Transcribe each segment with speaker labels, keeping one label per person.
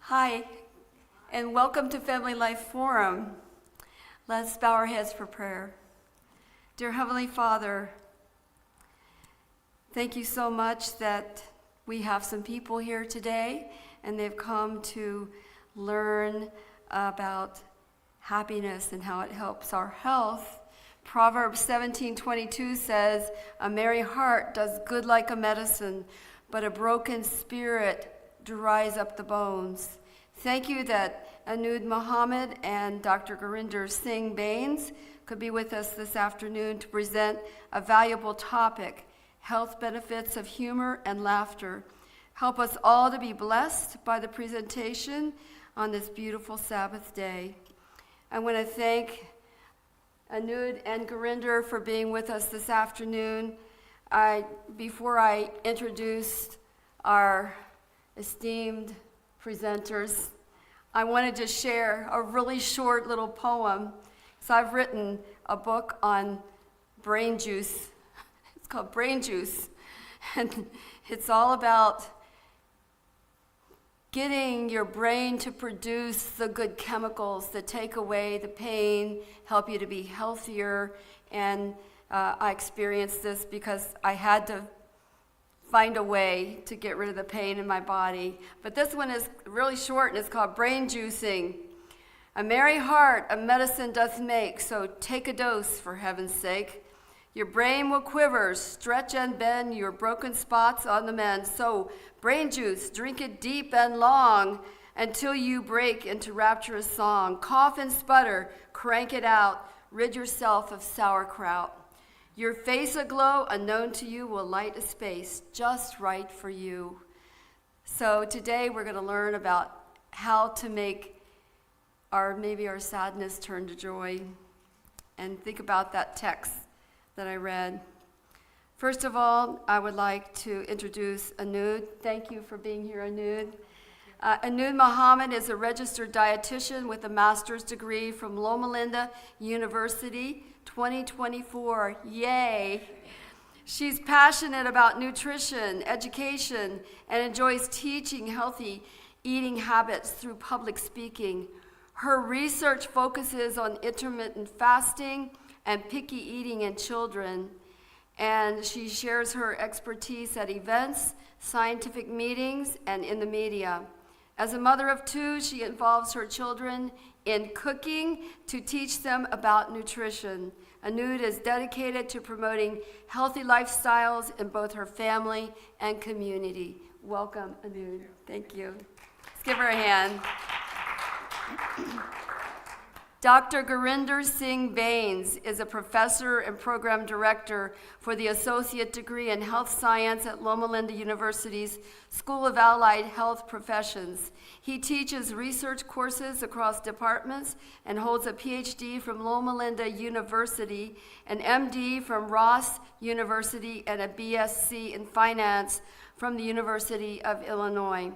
Speaker 1: Hi, and welcome to Family Life Forum. Let's bow our heads for prayer. Dear Heavenly Father, thank you so much that we have some people here today, and they've come to learn about happiness and how it helps our health. Proverbs 17:22 says, "A merry heart does good like a medicine, but a broken spirit dries up the bones." Thank you that Anoud, Mohammed, and Dr. Gurinder Bains could be with us this afternoon to present a valuable topic, health benefits of humor and laughter. Help us all to be blessed by the presentation on this beautiful Sabbath day. I want to thank Anoud and Gurinder for being with us this afternoon. Before I introduce our esteemed presenters, I wanted to share a really short little poem. So I've written a book on brain juice. It's called Brain Juice. And it's all about getting your brain to produce the good chemicals that take away the pain, help you to be healthier. And I experienced this because I had to find a way to get rid of the pain in my body. But this one is really short, and it's called Brain Juicing. "A merry heart a medicine doth make, so take a dose for heaven's sake. Your brain will quiver, stretch and bend, your broken spots on the mend. So brain juice, drink it deep and long, until you break into rapturous song. Cough and sputter, crank it out, rid yourself of sauerkraut. Your face aglow, unknown to you, will light a space just right for you." So today we're going to learn about how to make maybe our sadness turn to joy, and think about that text that I read. First of all, I would like to introduce Anoud. Thank you for being here, Anoud. Anoud Mohammed is a registered dietitian with a master's degree from Loma Linda University, 2024. Yay! She's passionate about nutrition, education, and enjoys teaching healthy eating habits through public speaking. Her research focuses on intermittent fasting and picky eating in children, and she shares her expertise at events, scientific meetings, and in the media. As a mother of two, she involves her children in cooking to teach them about nutrition. Anoud is dedicated to promoting healthy lifestyles in both her family and community. Welcome, Anoud. Thank you. Let's give her a hand. Dr. Gurinder Bains is a professor and program director for the Associate Degree in Health Science at Loma Linda University's School of Allied Health Professions. He teaches research courses across departments and holds a PhD from Loma Linda University, an MD from Ross University, and a BSc in finance from the University of Illinois.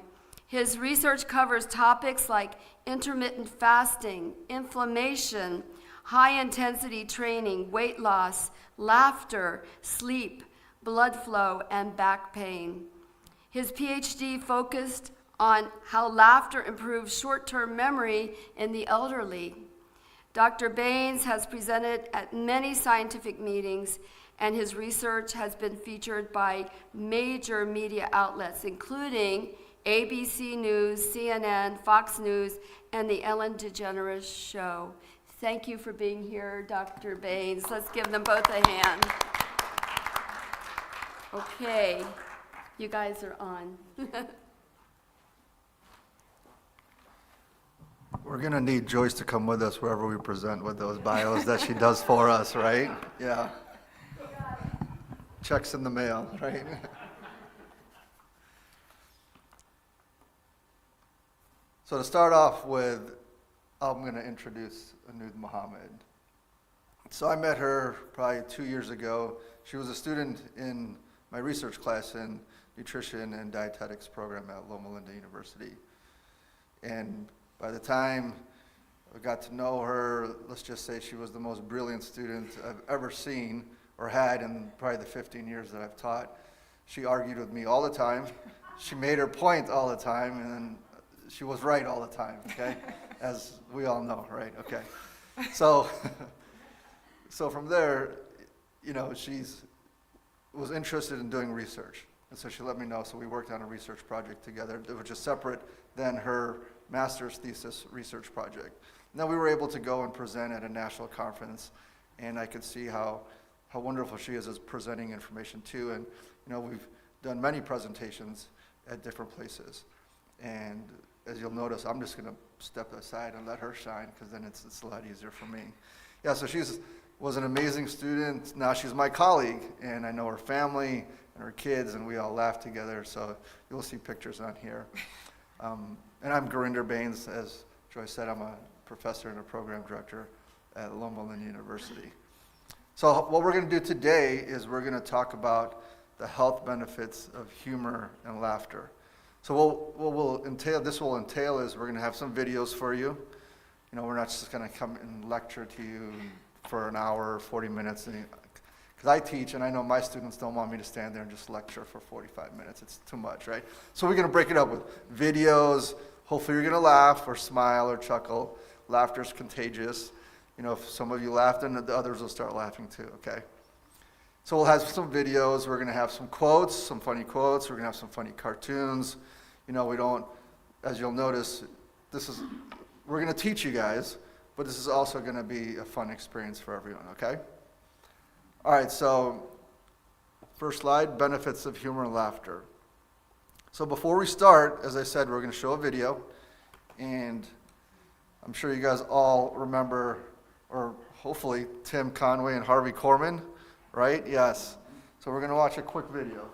Speaker 1: His research covers topics like intermittent fasting, inflammation, high-intensity training, weight loss, laughter, sleep, blood flow, and back pain. His PhD focused on how laughter improves short-term memory in the elderly. Dr. Bains has presented at many scientific meetings, and his research has been featured by major media outlets, including ABC News, CNN, Fox News, and the Ellen DeGeneres Show. Thank you for being here, Dr. Bains. Let's give them both a hand. Okay, you guys are on.
Speaker 2: We're going to need Joyce to come with us wherever we present with those bios that she does for us, right? Yeah. Checks in the mail, right? So to start off with, I'm going to introduce Anoud Mohammed. So I met her probably 2 years ago. She was a student in my research class in nutrition and dietetics program at Loma Linda University. And by the time I got to know her, let's just say she was the most brilliant student I've ever seen or had in probably the 15 years that I've taught. She argued with me all the time. She made her point all the time, and she was right all the time, okay? As we all know, right? Okay. So, so from there, you know, was interested in doing research. And so she let me know, so we worked on a research project together, which is separate than her master's thesis research project. Now we were able to go and present at a national conference, and I could see how wonderful she is as presenting information too. And you know, we've done many presentations at different places. And as you'll notice, I'm just gonna step aside and let her shine, because then it's a lot easier for me. Yeah, so was an amazing student. Now she's my colleague, and I know her family and her kids, and we all laugh together, so you'll see pictures on here. And I'm Gurinder Bains. As Joy said, I'm a professor and a program director at Lomboland University. So what we're going to do today is we're going to talk about the health benefits of humor and laughter. So this will entail is we're going to have some videos for you. You know, we're not just going to come and lecture to you for an hour, 40 minutes. Because I teach, and I know my students don't want me to stand there and just lecture for 45 minutes. It's too much, right? So we're going to break it up with videos. Hopefully you're going to laugh or smile or chuckle. Laughter's contagious. You know, if some of you laugh, then the others will start laughing too, okay? So we'll have some videos. We're going to have some quotes, some funny quotes. We're going to have some funny cartoons. You know, as you'll notice, we're going to teach you guys, but this is also going to be a fun experience for everyone, okay? All right, so first slide, benefits of humor and laughter. So before we start, as I said, we're going to show a video, and I'm sure you guys all remember, or hopefully, Tim Conway and Harvey Korman, right? Yes. So we're going to watch a quick video.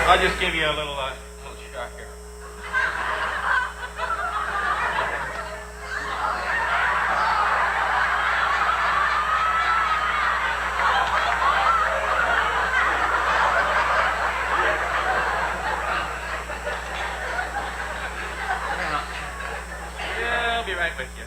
Speaker 3: I'll just give you a little shot here. Yeah, I'll be right with you.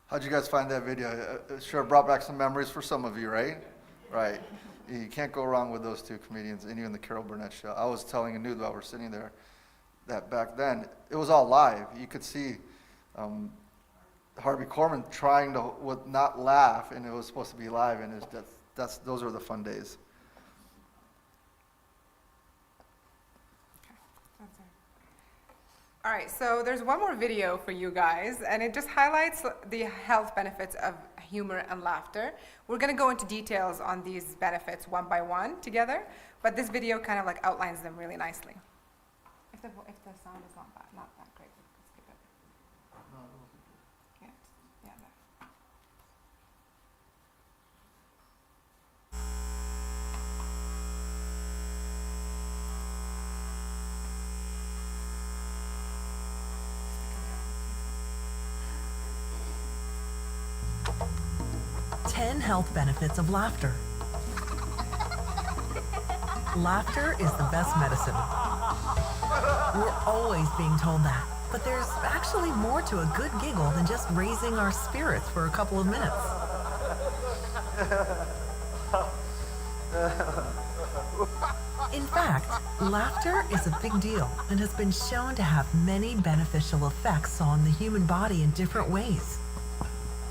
Speaker 2: How'd you guys find that video? Sure brought back some memories for some of you, right? Right. You can't go wrong with those two comedians, and even the Carol Burnett show. I was telling Anoud while we're sitting there that back then, it was all live. You could see Harvey Korman trying to not laugh, and it was supposed to be live, and those are the fun days.
Speaker 4: All right, so there's one more video for you guys, and it just highlights the health benefits of humor and laughter. We're gonna go into details on these benefits one by one together, but this video kind of like outlines them really nicely. If the sound is not that great, we can skip it. Yeah, yeah. No.
Speaker 5: 10 health benefits of laughter. Laughter is the best medicine. We're always being told that, but there's actually more to a good giggle than just raising our spirits for a couple of minutes. In fact, laughter is a big deal and has been shown to have many beneficial effects on the human body in different ways.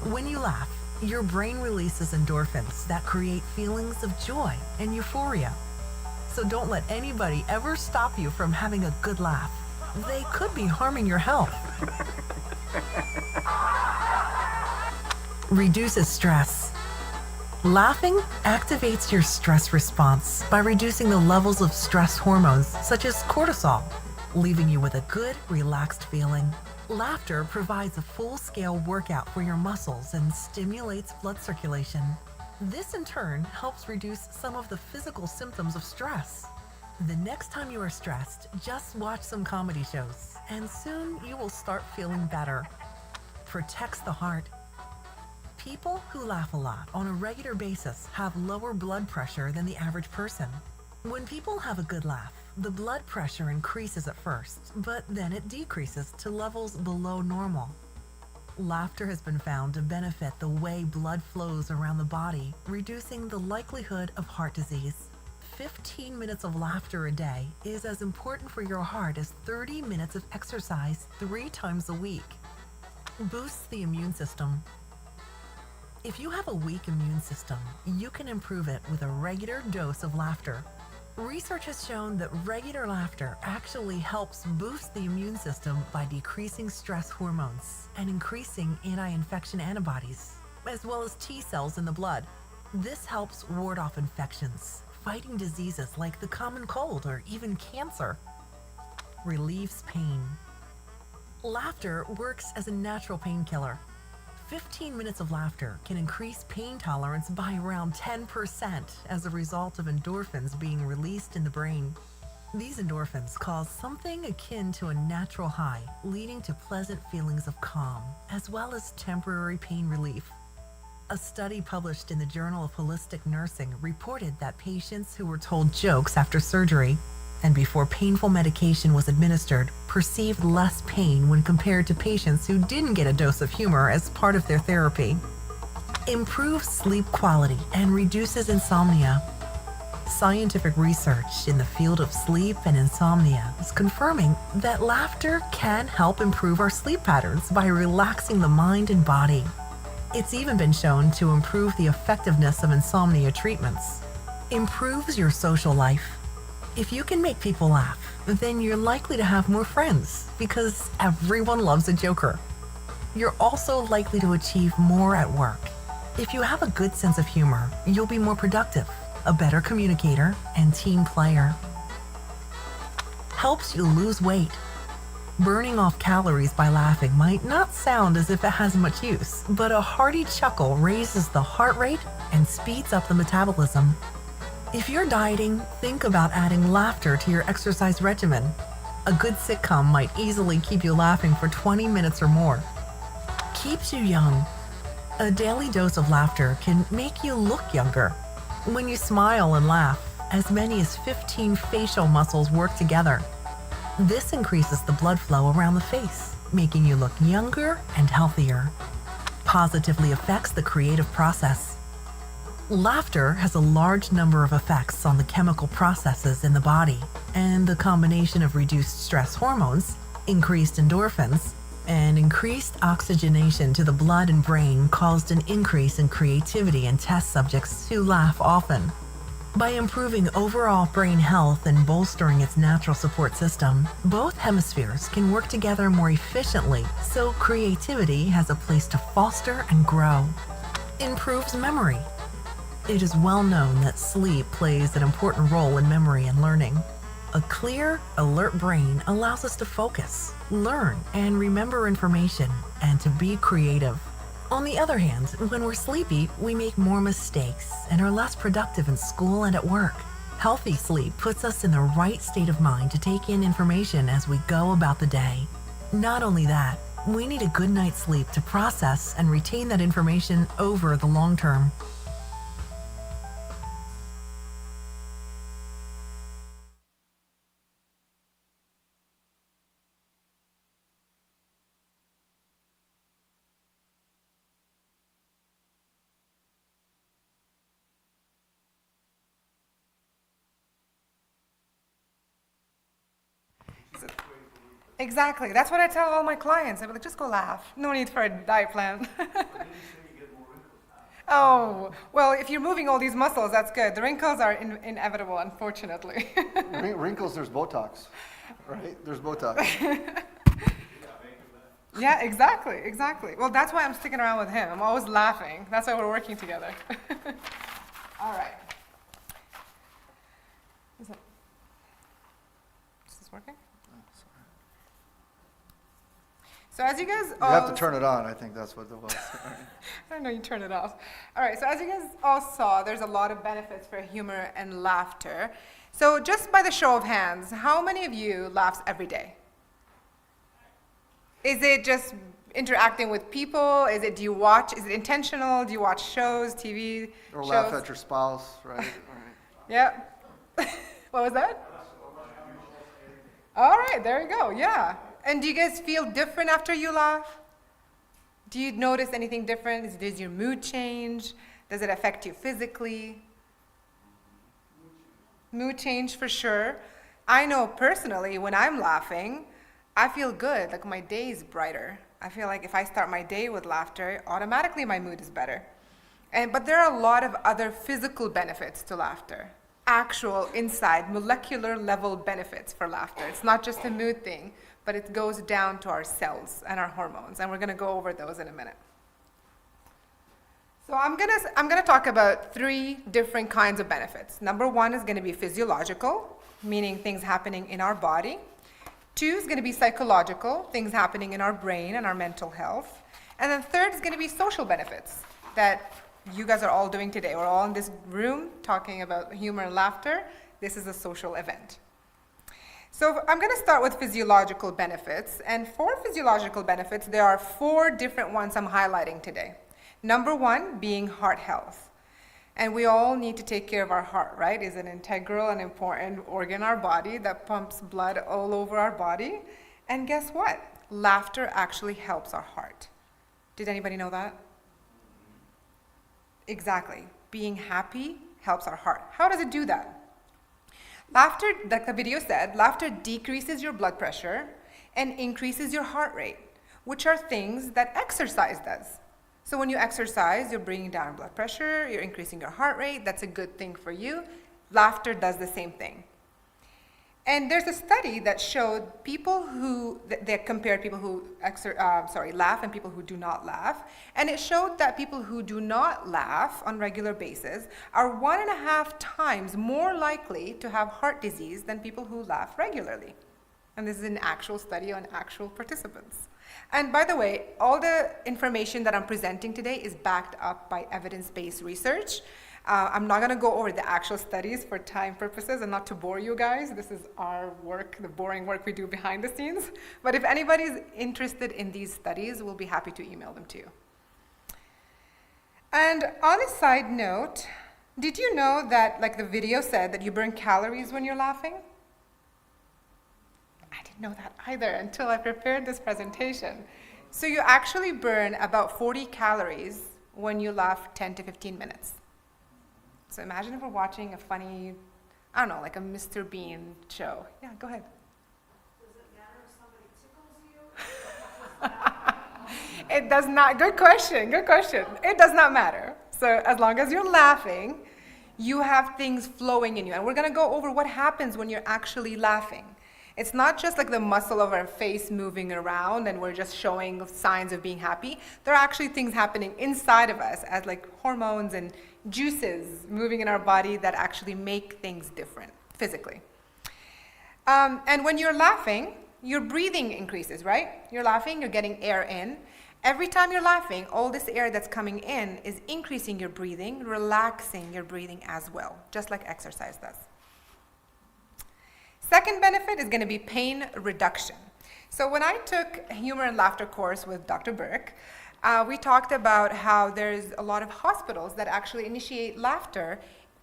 Speaker 5: When you laugh, your brain releases endorphins that create feelings of joy and euphoria. So don't let anybody ever stop you from having a good laugh. They could be harming your health. Reduces stress. Laughing activates your stress response by reducing the levels of stress hormones such as cortisol, leaving you with a good, relaxed feeling. Laughter provides a full-scale workout for your muscles and stimulates blood circulation. This in turn helps reduce some of the physical symptoms of stress. The next time you are stressed, just watch some comedy shows, and soon you will start feeling better. Protects the heart. People who laugh a lot on a regular basis have lower blood pressure than the average person. When people have a good laugh, the blood pressure increases at first, but then it decreases to levels below normal. Laughter has been found to benefit the way blood flows around the body, reducing the likelihood of heart disease. 15 minutes of laughter a day is as important for your heart as 30 minutes of exercise 3 times a week. Boosts the immune system. If you have a weak immune system, you can improve it with a regular dose of laughter. Research has shown that regular laughter actually helps boost the immune system by decreasing stress hormones and increasing anti-infection antibodies, as well as T cells in the blood. This helps ward off infections, fighting diseases like the common cold or even cancer. Relieves pain. Laughter works as a natural painkiller. 15 minutes of laughter can increase pain tolerance by around 10% as a result of endorphins being released in the brain. These endorphins cause something akin to a natural high, leading to pleasant feelings of calm, as well as temporary pain relief. A study published in the Journal of Holistic Nursing reported that patients who were told jokes after surgery and before painful medication was administered perceived less pain when compared to patients who didn't get a dose of humor as part of their therapy. Improves sleep quality and reduces insomnia. Scientific research in the field of sleep and insomnia is confirming that laughter can help improve our sleep patterns by relaxing the mind and body. It's even been shown to improve the effectiveness of insomnia treatments. Improves your social life. If you can make people laugh, then you're likely to have more friends because everyone loves a joker. You're also likely to achieve more at work. If you have a good sense of humor, you'll be more productive, a better communicator, and team player. Helps you lose weight. Burning off calories by laughing might not sound as if it has much use, but a hearty chuckle raises the heart rate and speeds up the metabolism. If you're dieting, think about adding laughter to your exercise regimen. A good sitcom might easily keep you laughing for 20 minutes or more. Keeps you young. A daily dose of laughter can make you look younger. When you smile and laugh, as many as 15 facial muscles work together. This increases the blood flow around the face, making you look younger and healthier. positively affects the creative process. Laughter has a large number of effects on the chemical processes in the body, and the combination of reduced stress hormones, increased endorphins, and increased oxygenation to the blood and brain caused an increase in creativity in test subjects who laugh often. By improving overall brain health and bolstering its natural support system, both hemispheres can work together more efficiently, so creativity has a place to foster and grow. Improves memory. It is well known that sleep plays an important role in memory and learning. A clear, alert brain allows us to focus, learn, and remember information, and to be creative. On the other hand, when we're sleepy, we make more mistakes and are less productive in school and at work. Healthy sleep puts us in the right state of mind to take in information as we go about the day. Not only that, we need a good night's sleep to process and retain that information over the long term.
Speaker 4: Exactly. That's what I tell all my clients. I'm like, just go laugh. No need for a diet plan. Oh, well, if you're moving all these muscles, that's good. The wrinkles are inevitable, unfortunately.
Speaker 2: Wrinkles, there's Botox, right? There's Botox.
Speaker 4: Yeah, exactly, exactly. Well, that's why I'm sticking around with him. I'm always laughing. That's why we're working together. All right. Is this working? So as you guys all...
Speaker 2: You have to turn it on, I think that's what it was.
Speaker 4: I don't know, you turn it off. All right, so as you guys all saw, there's a lot of benefits for humor and laughter. So just by the show of hands, how many of you laughs every day? Is it just interacting with people? Do you watch, is it intentional? Do you watch shows, TV
Speaker 2: Or
Speaker 4: shows?
Speaker 2: laugh at your spouse, right?
Speaker 4: Yep. What was that? All right, there you go, yeah. And do you guys feel different after you laugh? Do you notice anything different? Does your mood change? Does it affect you physically? Mood change for sure. I know personally when I'm laughing, I feel good, like my day is brighter. I feel like if I start my day with laughter, automatically my mood is better. But there are a lot of other physical benefits to laughter. Actual inside molecular level benefits for laughter. It's not just a mood thing, but it goes down to our cells and our hormones, and we're going to go over those in a minute. So I'm going to talk about 3 different kinds of benefits. Number 1 is going to be physiological, meaning things happening in our body. 2 is going to be psychological, things happening in our brain and our mental health. And then 3rd is going to be social benefits that you guys are all doing today. We're all in this room talking about humor and laughter. This is a social event. So I'm going to start with physiological benefits. And for physiological benefits, there are 4 different ones I'm highlighting today. Number 1 being heart health. And we all need to take care of our heart, right? It's an integral and important organ in our body that pumps blood all over our body. And guess what? Laughter actually helps our heart. Did anybody know that? Exactly. Being happy helps our heart. How does it do that? Laughter, like the video said, laughter decreases your blood pressure and increases your heart rate, which are things that exercise does. So when you exercise, you're bringing down blood pressure, you're increasing your heart rate. That's a good thing for you. Laughter does the same thing. And there's a study that showed people who, they compared people who laugh and people who do not laugh. And it showed that people who do not laugh on a regular basis are 1.5 times more likely to have heart disease than people who laugh regularly. And this is an actual study on actual participants. And by the way, all the information that I'm presenting today is backed up by evidence-based research. I'm not going to go over the actual studies for time purposes and not to bore you guys. This is our work, the boring work we do behind the scenes. But if anybody's interested in these studies, we'll be happy to email them to you. And on a side note, did you know that, like the video said, that you burn calories when you're laughing? I didn't know that either until I prepared this presentation. So you actually burn about 40 calories when you laugh 10 to 15 minutes. So imagine if we're watching a funny, I don't know, like a Mr. Bean show. Yeah, go ahead.
Speaker 6: Does it matter if somebody tickles you?
Speaker 4: It does not. Good question. Good question. It does not matter. So as long as you're laughing, you have things flowing in you. And we're going to go over what happens when you're actually laughing. It's not just like the muscle of our face moving around and we're just showing signs of being happy. There are actually things happening inside of us as like hormones and juices moving in our body that actually make things different physically. And when you're laughing, your breathing increases, right? You're laughing, you're getting air in. Every time you're laughing, all this air that's coming in is increasing your breathing, relaxing your breathing as well, just like exercise does. Second benefit is going to be pain reduction. So when I took a humor and laughter course with Dr. Burke, we talked about how there's a lot of hospitals that actually initiate laughter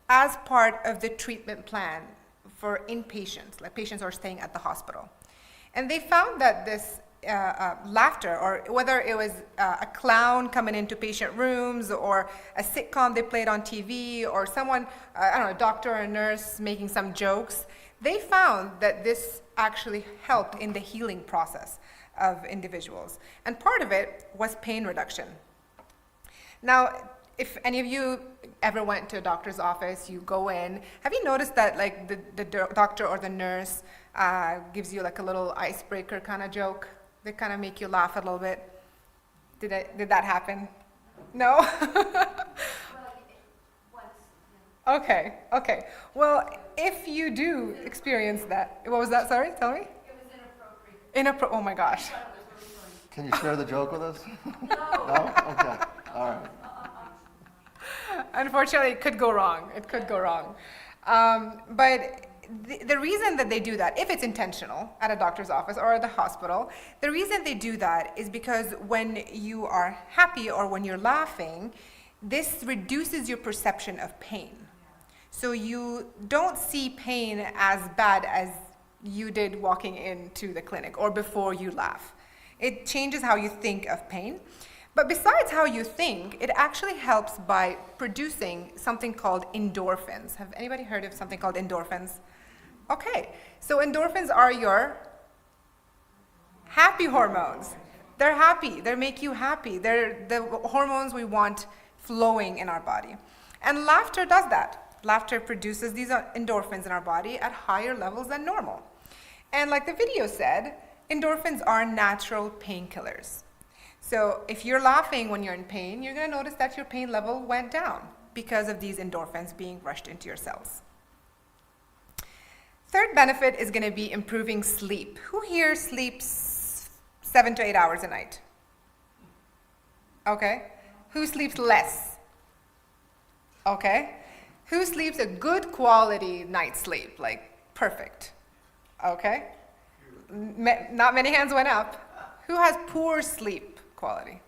Speaker 4: as part of the treatment plan for inpatients, like patients who are staying at the hospital. And they found that this laughter, or whether it was a clown coming into patient rooms or a sitcom they played on TV or someone, I don't know, a doctor or a nurse making some jokes, they found that this actually helped in the healing process of individuals. And part of it was pain reduction. Now, if any of you ever went to a doctor's office, you go in, have you noticed that like the doctor or the nurse gives you like a little icebreaker kind of joke? They kind of make you laugh a little bit. Did that happen? No? Okay. Well, if you do experience that, what was that? Sorry, tell me.
Speaker 6: It was inappropriate.
Speaker 4: Oh my gosh.
Speaker 2: Can you share the joke with us? No? Okay. All right.
Speaker 4: Unfortunately, it could go wrong. It could go wrong. But the reason that they do that, if it's intentional at a doctor's office or at the hospital, the reason they do that is because when you are happy or when you're laughing, this reduces your perception of pain. So you don't see pain as bad as you did walking into the clinic or before you laugh. It changes how you think of pain. But besides how you think, it actually helps by producing something called endorphins. Have anybody heard of something called endorphins? Okay, so endorphins are your happy hormones. They're happy, they make you happy. They're the hormones we want flowing in our body. And laughter does that. Laughter produces these endorphins in our body at higher levels than normal. And like the video said, endorphins are natural painkillers. So if you're laughing when you're in pain, you're going to notice that your pain level went down because of these endorphins being rushed into your cells. Third benefit is going to be improving sleep. Who here sleeps 7 to 8 hours a night? Okay. Who sleeps less? Okay. Who sleeps a good quality night's sleep, like perfect? Okay. Not many hands went up. Who has poor sleep quality?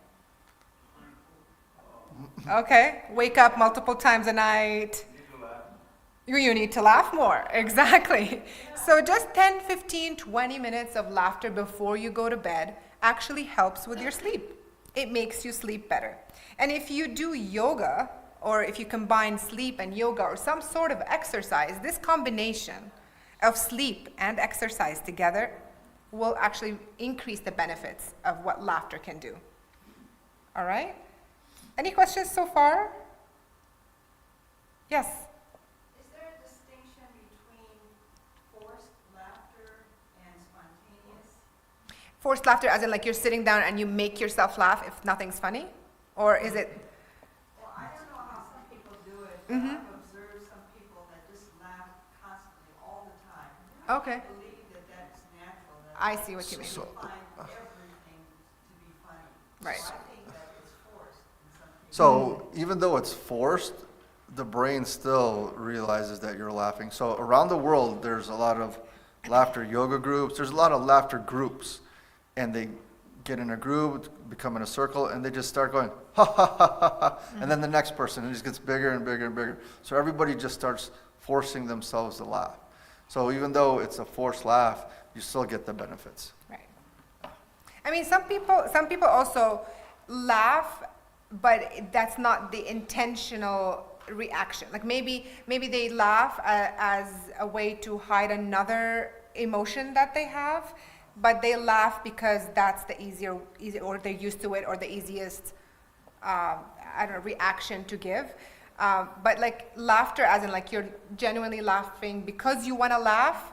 Speaker 4: Okay. Wake up multiple times a night. You need to laugh more, exactly. So just 10, 15, 20 minutes of laughter before you go to bed actually helps with your sleep. It makes you sleep better. And if you do yoga, or if you combine sleep and yoga or some sort of exercise, this combination of sleep and exercise together will actually increase the benefits of what laughter can do. All right? Any questions so far? Yes?
Speaker 6: Is there a distinction between forced laughter and spontaneous?
Speaker 4: Forced laughter as in like you're sitting down and you make yourself laugh if nothing's funny? Or is it?
Speaker 6: Well, I don't know how some people do it, but I've observed some people that just laugh constantly all the time.
Speaker 4: Okay.
Speaker 6: I believe that that's natural. That
Speaker 4: I see what you mean.
Speaker 6: people find everything to be funny.
Speaker 4: Right.
Speaker 6: So I think that it's forced in some people.
Speaker 2: So even though it's forced, the brain still realizes that you're laughing. So around the world, there's a lot of laughter yoga groups. There's a lot of laughter groups. And they get in a group, become in a circle, and they just start going, ha, ha, ha, ha, ha. And then the next person, it just gets bigger and bigger and bigger. So everybody just starts forcing themselves to laugh. So even though it's a forced laugh, you still get the benefits.
Speaker 4: Right. I mean, some people also laugh, but that's not the intentional reaction. Like maybe they laugh as a way to hide another emotion that they have, but they laugh because that's the easier, or they're used to it, or the easiest, I don't know, reaction to give. But like laughter, as in like you're genuinely laughing because you want to laugh,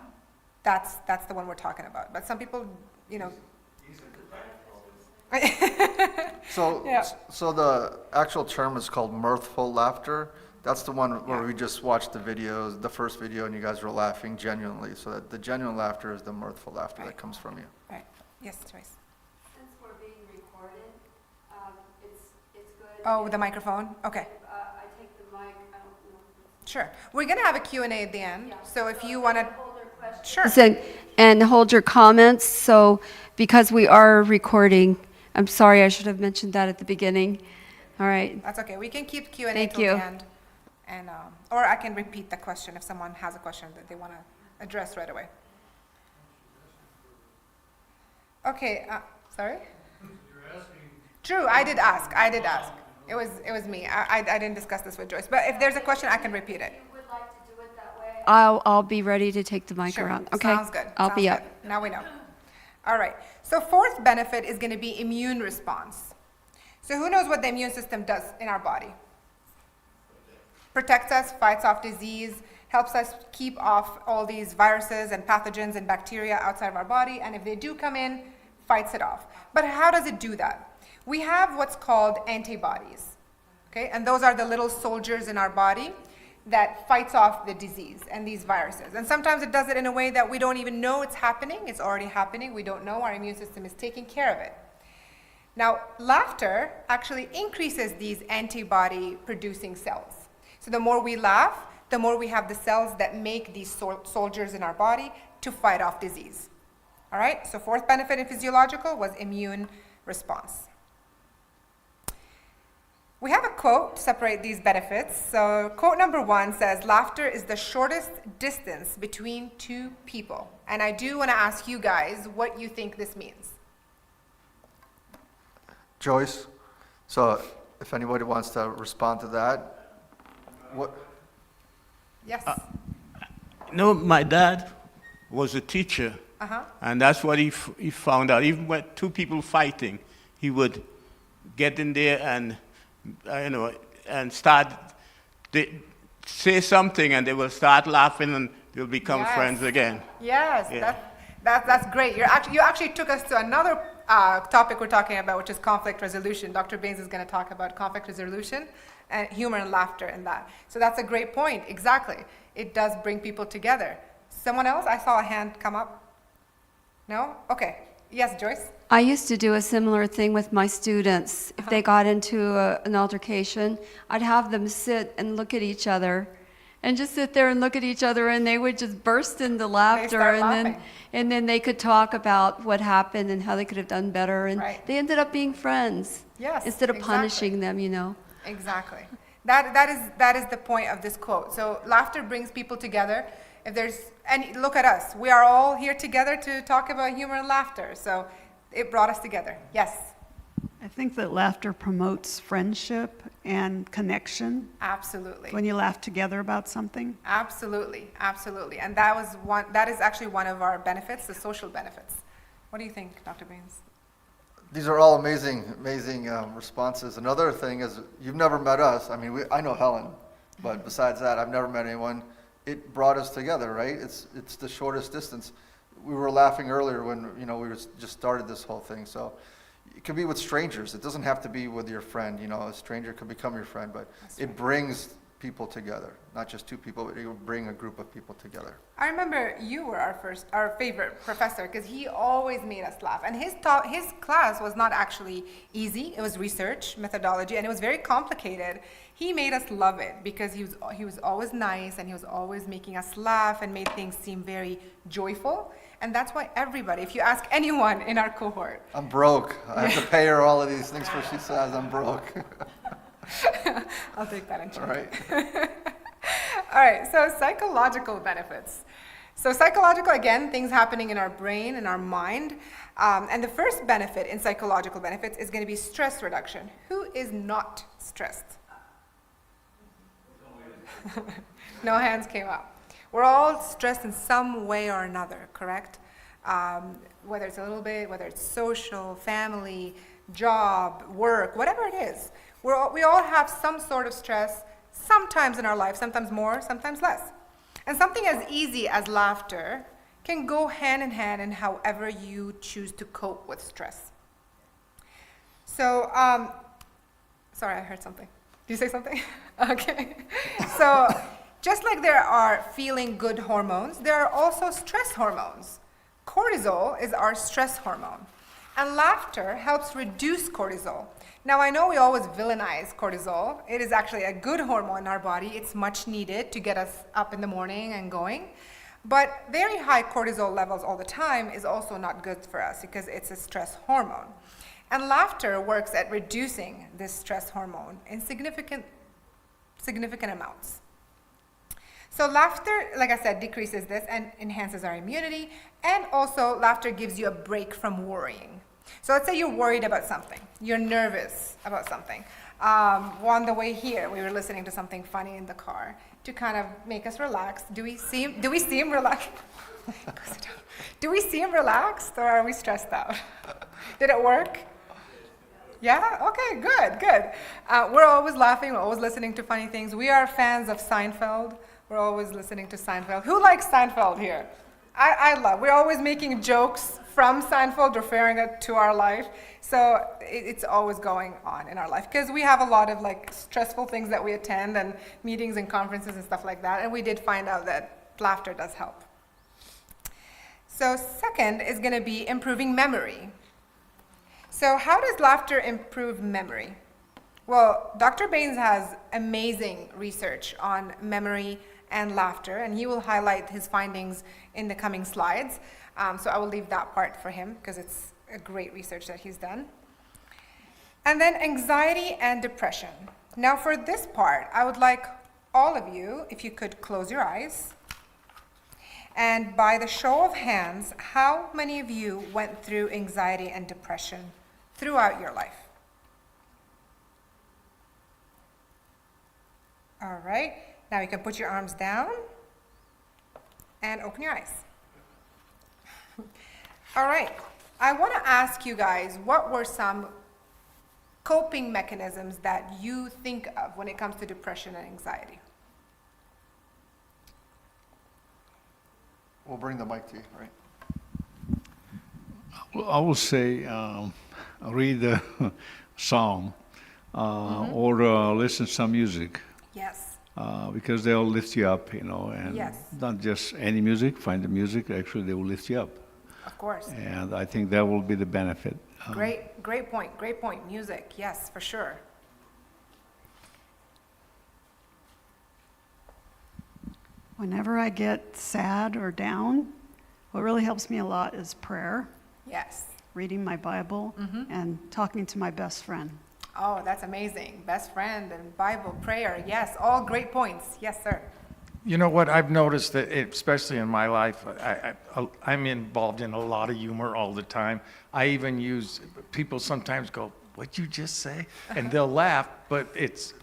Speaker 4: that's the one we're talking about. But some people, you know.
Speaker 2: So,
Speaker 4: Yeah.
Speaker 2: so the actual term is called mirthful laughter. That's the one where we just watched the videos, the first video, and you guys were laughing genuinely. So that the genuine laughter is the mirthful laughter that comes from you.
Speaker 4: Right. Yes, Joyce.
Speaker 1: Since we're being recorded, it's good.
Speaker 4: Oh, the microphone? Okay.
Speaker 1: I take the mic, I don't know.
Speaker 4: Sure. We're going to have a Q&A at the end. So if you want to.
Speaker 1: Hold their questions.
Speaker 4: Sure.
Speaker 1: And hold your comments, so, because we are recording, I'm sorry, I should have mentioned that at the beginning. All right,
Speaker 4: That's okay. We can keep Q&A
Speaker 1: Thank
Speaker 4: till
Speaker 1: you.
Speaker 4: the end. And, or I can repeat the question if someone has a question that they want to address right away. Okay, sorry? True, I did ask. It was me. I didn't discuss this with Joyce. But if there's a question, I can repeat it.
Speaker 1: would like to do it that way. I'll be ready to take the mic
Speaker 4: Sure.
Speaker 1: around, okay?
Speaker 4: Sounds good.
Speaker 1: I'll
Speaker 4: Sounds
Speaker 1: be up.
Speaker 4: good. Now we know. All right. So fourth benefit is going to be immune response. So who knows what the immune system does in our body? Protects us, fights off disease, helps us keep off all these viruses and pathogens and bacteria outside of our body, and if they do come in, fights it off. But how does it do that? We have what's called antibodies, okay? And those are the little soldiers in our body that fights off the disease and these viruses. And sometimes it does it in a way that we don't even know it's happening. It's already happening. We don't know. Our immune system is taking care of it. Now, laughter actually increases these antibody-producing cells. So the more we laugh, the more we have the cells that make these soldiers in our body to fight off disease. All right? So fourth benefit in physiological was immune response. We have a quote to separate these benefits. So quote number 1 says, laughter is the shortest distance between two people. And I do want to ask you guys what you think this means.
Speaker 2: Joyce, so if anybody wants to respond to that, what?
Speaker 4: Yes?
Speaker 3: No, my dad was a teacher, and that's what he found out. Even when two people fighting, he would get in there and, and start, say something, and they will start laughing, and they'll become
Speaker 4: Yes.
Speaker 3: friends again.
Speaker 4: Yes,
Speaker 3: Yeah.
Speaker 4: that's great. You actually took us to another topic we're talking about, which is conflict resolution. Dr. Bains is going to talk about conflict resolution and humor and laughter in that. So that's a great point. Exactly. It does bring people together. Someone else? I saw a hand come up. No? Okay. Yes, Joyce?
Speaker 1: I used to do a similar thing with my students. If they got into an altercation, I'd have them sit and look at each other, and just sit there and look at each other, and they would just burst into laughter,
Speaker 4: start
Speaker 1: and
Speaker 4: laughing.
Speaker 1: then they could talk about what happened and how they could have done better, and
Speaker 4: Right.
Speaker 1: they ended up being friends.
Speaker 4: Yes,
Speaker 1: Instead of
Speaker 4: exactly.
Speaker 1: punishing them.
Speaker 4: Exactly. That is the point of this quote. So laughter brings people together. If there's any, look at us. We are all here together to talk about humor and laughter. So it brought us together. Yes,
Speaker 7: I think that laughter promotes friendship and connection
Speaker 4: absolutely.
Speaker 7: when you laugh together about something.
Speaker 4: Absolutely, absolutely. And that is actually one of our benefits, the social benefits. What do you think, Dr. Bains?
Speaker 2: These are all amazing responses. Another thing is, you've never met us. I mean, I know Helen, but besides that, I've never met anyone. It brought us together, right? It's the shortest distance. We were laughing earlier when we just started this whole thing. So it could be with strangers. It doesn't have to be with your friend. A stranger could become your friend, but it brings people together. Not just two people, but it will bring a group of people together.
Speaker 4: I remember you were our favorite professor because he always made us laugh. And his class was not actually easy. It was research methodology, and it was very complicated. He made us love it because he was always nice, and he was always making us laugh and made things seem very joyful. And that's why everybody, if you ask anyone in our cohort,
Speaker 2: I'm broke. I have to pay her all of these things for she says I'm broke.
Speaker 4: I'll take that in
Speaker 2: All
Speaker 4: check.
Speaker 2: right.
Speaker 4: All right, so psychological benefits. So psychological, again, things happening in our brain and our mind. And the first benefit in psychological benefits is going to be stress reduction. Who is not stressed? No hands came up. We're all stressed in some way or another, correct? Whether it's a little bit, whether it's social, family, job, work, whatever it is. We all have some sort of stress, sometimes in our life, sometimes more, sometimes less. And something as easy as laughter can go hand in hand in however you choose to cope with stress. So, sorry, I heard something. Did you say something? Okay. So, just like there are feeling good hormones, there are also stress hormones. Cortisol is our stress hormone, and laughter helps reduce cortisol. Now, I know we always villainize cortisol. It is actually a good hormone in our body. It's much needed to get us up in the morning and going. But very high cortisol levels all the time is also not good for us because it's a stress hormone. And laughter works at reducing this stress hormone in significant amounts. So laughter, like I said, decreases this and enhances our immunity. And also, laughter gives you a break from worrying. So let's say you're worried about something. You're nervous about something. On the way here, we were listening to something funny in the car to kind of make us relax. Do we seem relaxed? Do we seem relaxed, or are we stressed out? Did it work? Yeah? Okay, good. We're always laughing. We're always listening to funny things. We are fans of Seinfeld. We're always listening to Seinfeld. Who likes Seinfeld here? I love. We're always making jokes from Seinfeld, referring it to our life. So it's always going on in our life because we have a lot of like stressful things that we attend and meetings and conferences and stuff like that. And we did find out that laughter does help. So second is going to be improving memory. So how does laughter improve memory? Well, Dr. Bains has amazing research on memory and laughter, and he will highlight his findings in the coming slides. So I will leave that part for him because it's a great research that he's done. And then anxiety and depression. Now for this part, I would like all of you, if you could close your eyes. And by the show of hands, how many of you went through anxiety and depression throughout your life? All right, now you can put your arms down and open your eyes. All right, I want to ask you guys, what were some coping mechanisms that you think of when it comes to depression and anxiety?
Speaker 2: We'll bring the mic to you, right?
Speaker 8: Well, I will say read a song or listen to some music.
Speaker 4: Yes.
Speaker 8: Because they'll lift you up, and
Speaker 4: Yes.
Speaker 8: not just any music. Find the music, actually, they will lift you up.
Speaker 4: Of course.
Speaker 8: And I think that will be the benefit.
Speaker 4: Great point. Music, yes, for sure.
Speaker 7: Whenever I get sad or down, what really helps me a lot is prayer,
Speaker 4: Yes.
Speaker 7: reading my Bible, and talking to my best friend.
Speaker 4: Oh, that's amazing. Best friend and Bible, prayer, yes, all great points. Yes, sir.
Speaker 9: You know what, I've noticed that, especially in my life, I'm involved in a lot of humor all the time. I even use, people sometimes go, "What'd you just say?" And they'll laugh, but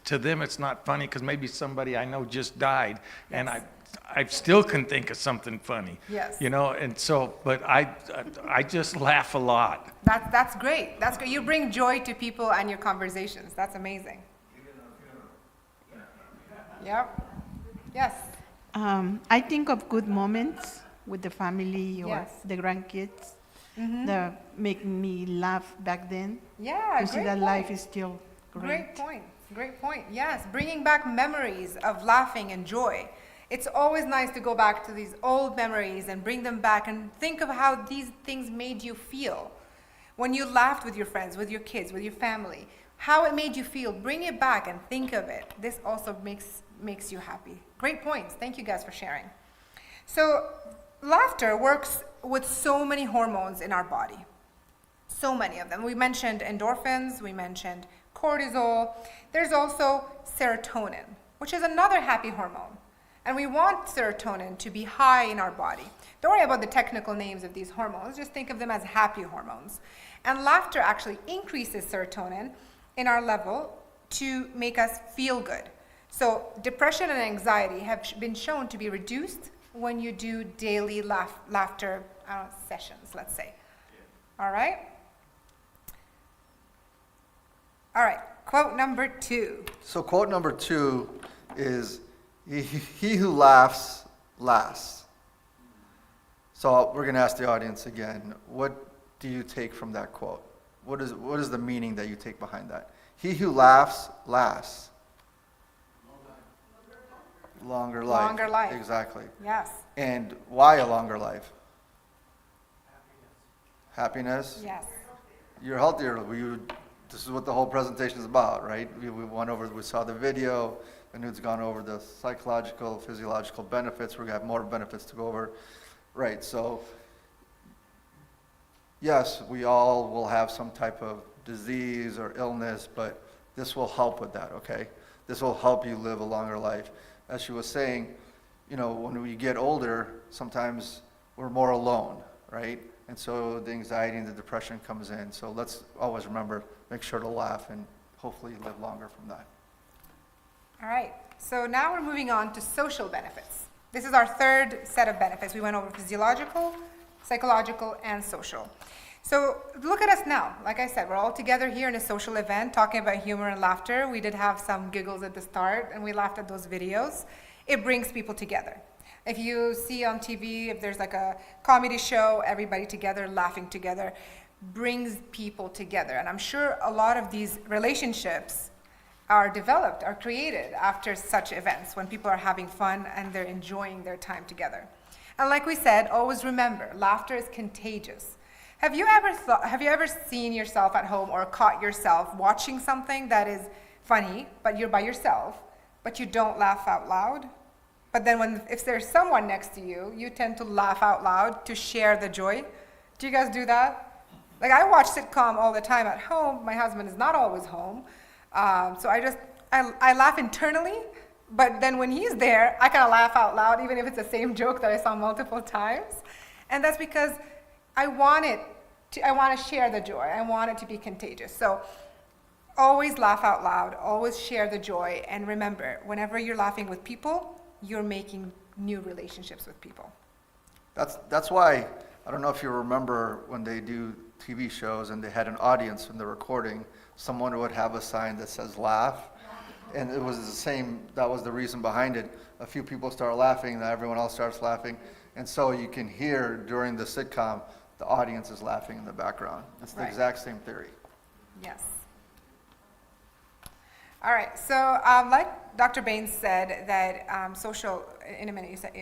Speaker 9: to them it's not funny because maybe somebody I know just died, and I still can think of something funny.
Speaker 4: Yes.
Speaker 9: And so, but I just laugh a lot.
Speaker 4: That's great. That's great. You bring joy to people and your conversations. That's amazing. Yep. Yes.
Speaker 10: I think of good moments with the family or
Speaker 4: Yes.
Speaker 10: the grandkids that make me laugh back then.
Speaker 4: Yeah,
Speaker 10: To see
Speaker 4: great
Speaker 10: that
Speaker 4: point.
Speaker 10: life is still great.
Speaker 4: Great point. Yes, bringing back memories of laughing and joy. It's always nice to go back to these old memories and bring them back and think of how these things made you feel. When you laughed with your friends, with your kids, with your family, how it made you feel. Bring it back and think of it. This also makes you happy. Great points. Thank you guys for sharing. So laughter works with so many hormones in our body. So many of them. We mentioned endorphins, we mentioned cortisol. There's also serotonin, which is another happy hormone. And we want serotonin to be high in our body. Don't worry about the technical names of these hormones, just think of them as happy hormones. And laughter actually increases serotonin in our level to make us feel good. So depression and anxiety have been shown to be reduced when you do daily laughter sessions, let's say. All right? All right, quote number 2.
Speaker 2: So quote number 2 is, he who laughs lasts. So we're going to ask the audience again, what do you take from that quote? What is the meaning that you take behind that? He who laughs lasts. Longer life.
Speaker 4: Longer life.
Speaker 2: Exactly.
Speaker 4: Yes.
Speaker 2: And why a longer life? Happiness?
Speaker 4: Yes.
Speaker 2: You're healthier. This is what the whole presentation is about, right? We saw the video. Anoud's gone over the psychological, physiological benefits. We're going to have more benefits to go over. Right, so yes, we all will have some type of disease or illness, but this will help with that, okay? This will help you live a longer life. As she was saying, when we get older, sometimes we're more alone, right? And so the anxiety and the depression comes in. So let's always remember, make sure to laugh and hopefully live longer from that.
Speaker 4: All right, so now we're moving on to social benefits. This is our third set of benefits. We went over physiological, psychological, and social. So look at us now. Like I said, we're all together here in a social event talking about humor and laughter. We did have some giggles at the start, and we laughed at those videos. It brings people together. If you see on TV, if there's like a comedy show, everybody together, laughing together, brings people together. And I'm sure a lot of these relationships are developed, are created after such events, when people are having fun and they're enjoying their time together. And like we said, always remember, laughter is contagious. Have you ever seen yourself at home or caught yourself watching something that is funny, but you're by yourself, but you don't laugh out loud? But then if there's someone next to you, you tend to laugh out loud to share the joy. Do you guys do that? Like, I watch sitcom all the time at home. My husband is not always home. So I laugh internally, but then when he's there, I kind of laugh out loud, even if it's the same joke that I saw multiple times. And that's because I want to share the joy. I want it to be contagious. So always laugh out loud, always share the joy, and remember, whenever you're laughing with people, you're making new relationships with people.
Speaker 2: That's why, I don't know if you remember when they do TV shows and they had an audience in the recording, someone would have a sign that says laugh. And it was the same, that was the reason behind it. A few people start laughing, then everyone else starts laughing. And so you can hear during the sitcom, the audience is laughing in the background. It's the exact same theory.
Speaker 4: Yes. All right, so like Dr. Bains said, that social, in a minute, you said,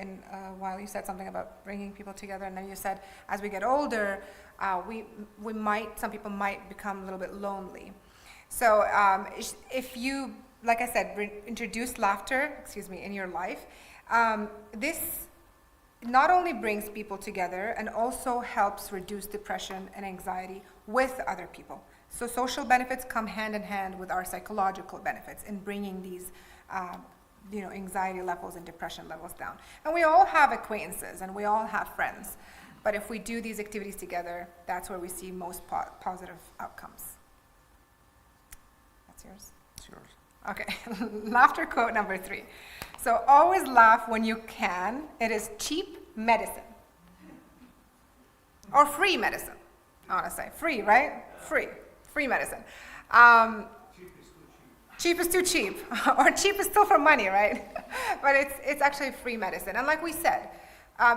Speaker 4: while you said something about bringing people together, and then you said, as we get older, some people might become a little bit lonely. So if you, like I said, introduce laughter, in your life, this not only brings people together and also helps reduce depression and anxiety with other people. So social benefits come hand in hand with our psychological benefits in bringing these anxiety levels and depression levels down. And we all have acquaintances and we all have friends. But if we do these activities together, that's where we see most positive outcomes. That's yours?
Speaker 2: It's yours.
Speaker 4: Okay, laughter quote number 3. So always laugh when you can. It is cheap medicine. Or free medicine, I want to say. Free, right? Free medicine. Cheap is too cheap. Or cheap is still for money, right? But it's actually free medicine. And like we said,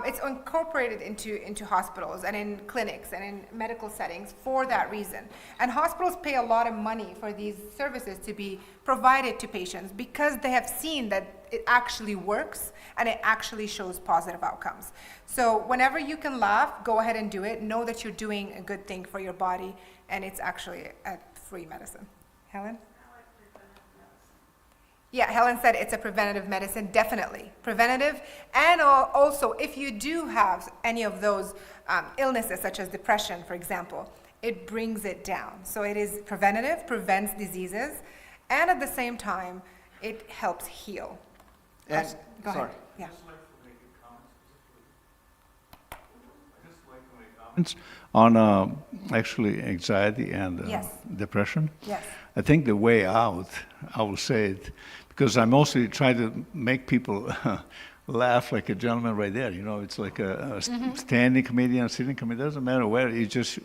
Speaker 4: it's incorporated into hospitals and in clinics and in medical settings for that reason. And hospitals pay a lot of money for these services to be provided to patients because they have seen that it actually works and it actually shows positive outcomes. So whenever you can laugh, go ahead and do it. Know that you're doing a good thing for your body, and it's actually a free medicine. Helen? Yeah, Helen said it's a preventative medicine, definitely. Preventative, and also if you do have any of those illnesses, such as depression, for example, it brings it down. So it is preventative, prevents diseases, and at the same time, it helps heal.
Speaker 2: And,
Speaker 4: Go ahead. Yeah.
Speaker 8: On actually anxiety and
Speaker 4: Yes.
Speaker 8: depression.
Speaker 4: Yes.
Speaker 8: I think the way out, I will say it, because I mostly try to make people laugh like a gentleman right there. You know, it's like a standing comedian, sitting comedian, doesn't matter where, you just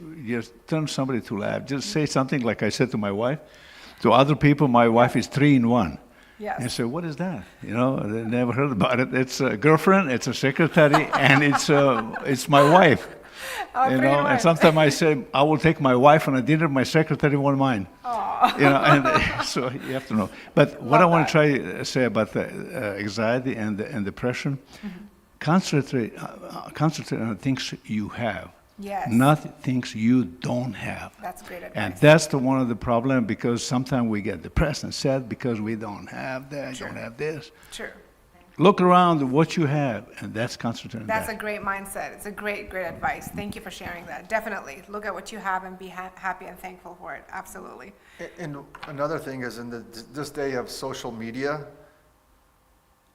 Speaker 8: turn somebody to laugh. Just say something like I said to my wife. To other people, my wife is 3 in 1.
Speaker 4: Yes.
Speaker 8: And say, what is that? You know, they never heard about it. It's a girlfriend, it's a secretary, and it's my wife.
Speaker 4: Oh,
Speaker 8: You
Speaker 4: 3 in
Speaker 8: know,
Speaker 4: 1.
Speaker 8: and sometimes I say, I will take my wife on a dinner, my secretary won't mind. You know, and so you have to know. But what I want to try to say about the anxiety and depression, concentrate on things you have,
Speaker 4: Yes.
Speaker 8: not things you don't have.
Speaker 4: That's great advice.
Speaker 8: And that's the one of the problem, because sometimes we get depressed and sad because we don't have that,
Speaker 4: Sure.
Speaker 8: don't have this.
Speaker 4: True.
Speaker 8: Look around at what you have, and that's concentrate on
Speaker 4: That's
Speaker 8: that.
Speaker 4: a great mindset. It's a great advice. Thank you for sharing that. Definitely. Look at what you have and be happy and thankful for it. Absolutely.
Speaker 2: And another thing is, in this day of social media,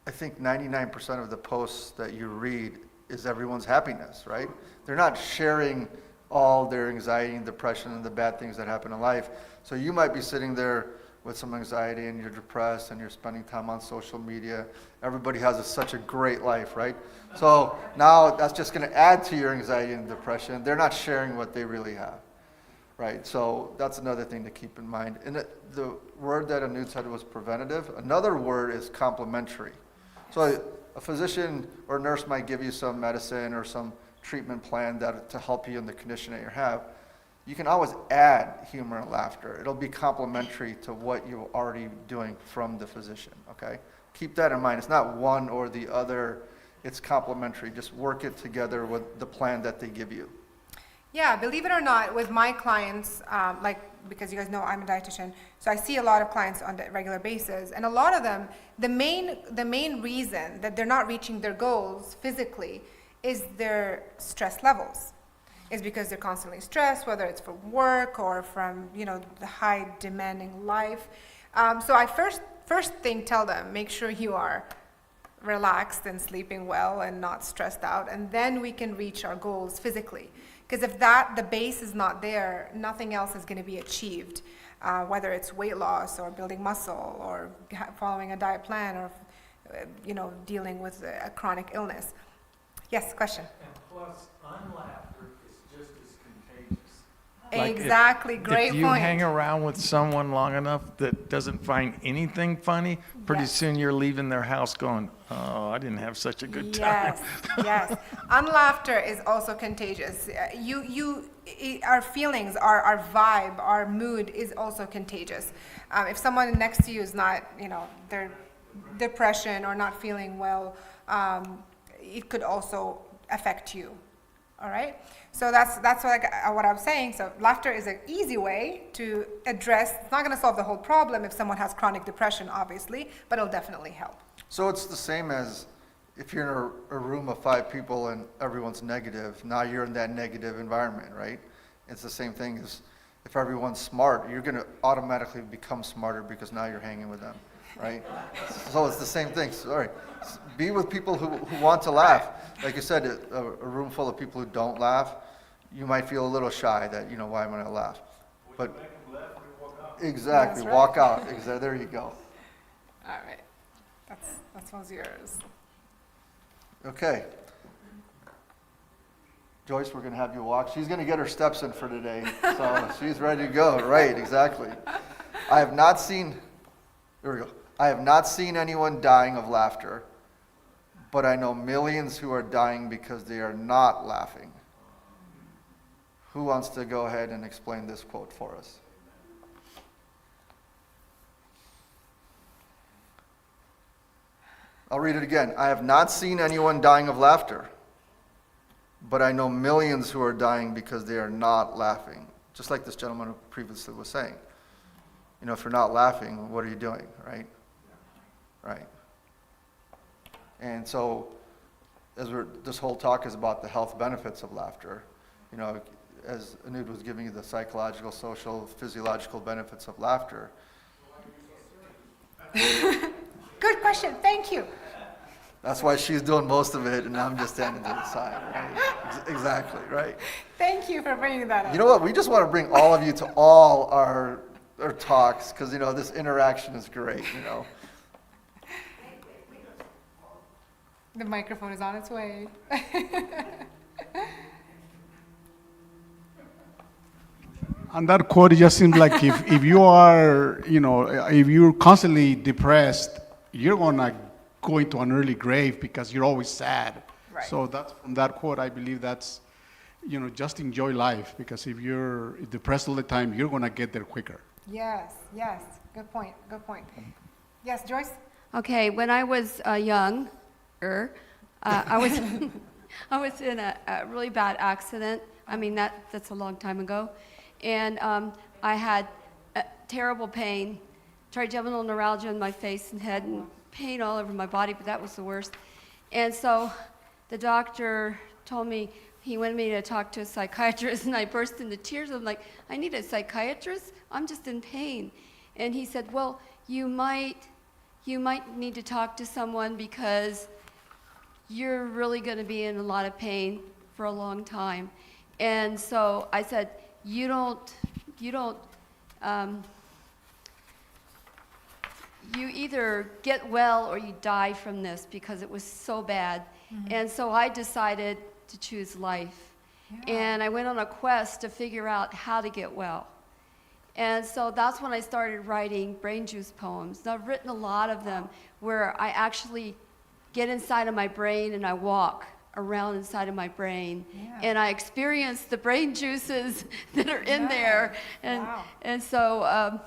Speaker 2: I think 99% of the posts that you read is everyone's happiness, right? They're not sharing all their anxiety and depression and the bad things that happen in life. So you might be sitting there with some anxiety and you're depressed and you're spending time on social media. Everybody has such a great life, right? So now that's just going to add to your anxiety and depression. They're not sharing what they really have, right? So that's another thing to keep in mind. And the word that Anoud said was preventative. Another word is complementary. So a physician or nurse might give you some medicine or some treatment plan to help you in the condition that you have. You can always add humor and laughter. It'll be complementary to what you're already doing from the physician, okay? Keep that in mind. It's not one or the other. It's complementary. Just work it together with the plan that they give you.
Speaker 4: Yeah, believe it or not, with my clients, because you guys know I'm a dietitian, so I see a lot of clients on a regular basis, and a lot of them, the main reason that they're not reaching their goals physically is their stress levels. Is because they're constantly stressed, whether it's from work or from the high demanding life. So I first thing tell them, make sure you are relaxed and sleeping well and not stressed out, and then we can reach our goals physically. Because if the base is not there, nothing else is going to be achieved, whether it's weight loss or building muscle or following a diet plan or dealing with a chronic illness. Yes, question.
Speaker 9: And plus, unlaughter is just as contagious.
Speaker 4: Exactly, great
Speaker 9: If you
Speaker 4: point.
Speaker 9: hang around with someone long enough that doesn't find anything funny, pretty
Speaker 4: Yes.
Speaker 9: soon you're leaving their house going, oh, I didn't have such a good time.
Speaker 4: Yes. Unlaughter is also contagious. Our feelings, our vibe, our mood is also contagious. If someone next to you is not, they're depression or not feeling well, it could also affect you. All right. So that's what I'm saying. So laughter is an easy way to address. It's not going to solve the whole problem if someone has chronic depression, obviously, but it'll definitely help.
Speaker 2: So it's the same as if you're in a room of 5 people and everyone's negative, now you're in that negative environment, right? It's the same thing as if everyone's smart, you're going to automatically become smarter because now you're hanging with them, right? So it's the same thing. Sorry. Be with people who want to laugh. Like you said, a room full of people who don't laugh, you might feel a little shy that, why am I going to laugh? But exactly,
Speaker 4: That's right.
Speaker 2: walk out. Exactly, there you go.
Speaker 4: All right. That's one's yours.
Speaker 2: Okay. Joyce, we're going to have you walk. She's going to get her steps in for today, so she's ready to go. Right, exactly. I have not seen anyone dying of laughter, but I know millions who are dying because they are not laughing. Who wants to go ahead and explain this quote for us? I'll read it again. I have not seen anyone dying of laughter, but I know millions who are dying because they are not laughing. Just like this gentleman who previously was saying. If you're not laughing, what are you doing, right? Right. And so, this whole talk is about the health benefits of laughter. As Anoud was giving you the psychological, social, physiological benefits of laughter.
Speaker 4: Good question. Thank you.
Speaker 2: That's why she's doing most of it, and I'm just standing to the side, right? Exactly, right?
Speaker 4: Thank you for bringing that up.
Speaker 2: You know what? We just want to bring all of you to all our talks, because, you know, this interaction is great, you know.
Speaker 4: The microphone is on its way.
Speaker 11: And that quote, it just seems like if you are, you know, if you're constantly depressed, you're gonna go into an early grave because you're always sad.
Speaker 4: Right.
Speaker 11: So that's from that quote, I believe that's, you know, just enjoy life, because if you're depressed all the time, you're gonna get there quicker.
Speaker 4: Yes, yes. Good point. Good point. Yes, Joyce?
Speaker 1: Okay, when I was younger, I was I was in a really bad accident. I mean, that's a long time ago. And I had terrible pain, trigeminal neuralgia in my face and head, and pain all over my body, but that was the worst. And so the doctor told me he wanted me to talk to a psychiatrist, and I burst into tears. I'm like, I need a psychiatrist? I'm just in pain. And he said, well, you might need to talk to someone because you're really going to be in a lot of pain for a long time. And so I said, you either get well or you die from this, because it was so bad. Mm-hmm. And so I decided to choose life. Yeah. And I went on a quest to figure out how to get well. And so that's when I started writing brain juice poems. And I've written a lot of them where I actually get inside of my brain and I walk around inside of my brain, and I experience the brain juices that are in there. And so,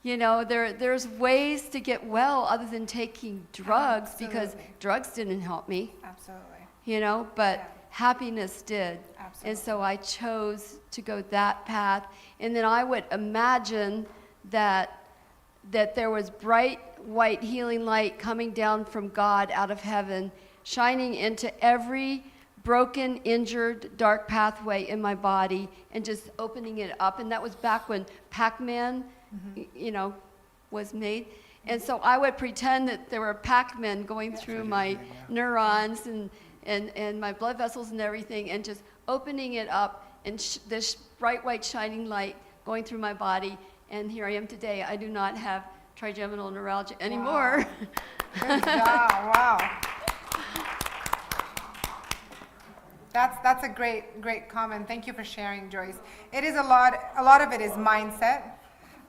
Speaker 1: you know, there's ways to get well other than taking drugs, because drugs didn't help me.
Speaker 4: Absolutely.
Speaker 1: You know, but happiness did.
Speaker 4: Absolutely.
Speaker 1: And so I chose to go that path. And then I would imagine that there was bright white healing light coming down from God out of heaven, shining into every broken, injured, dark pathway in my body and just opening it up. And that was back when Pac-Man, you know, was made. And so I would pretend that there were Pac-Men going through my neurons and my blood vessels and everything, and just opening it up, and this bright white shining light going through my body. And here I am today. I do not have trigeminal neuralgia anymore.
Speaker 4: Wow. Good job. Wow. That's a great comment. Thank you for sharing, Joyce. It is a lot of it is mindset.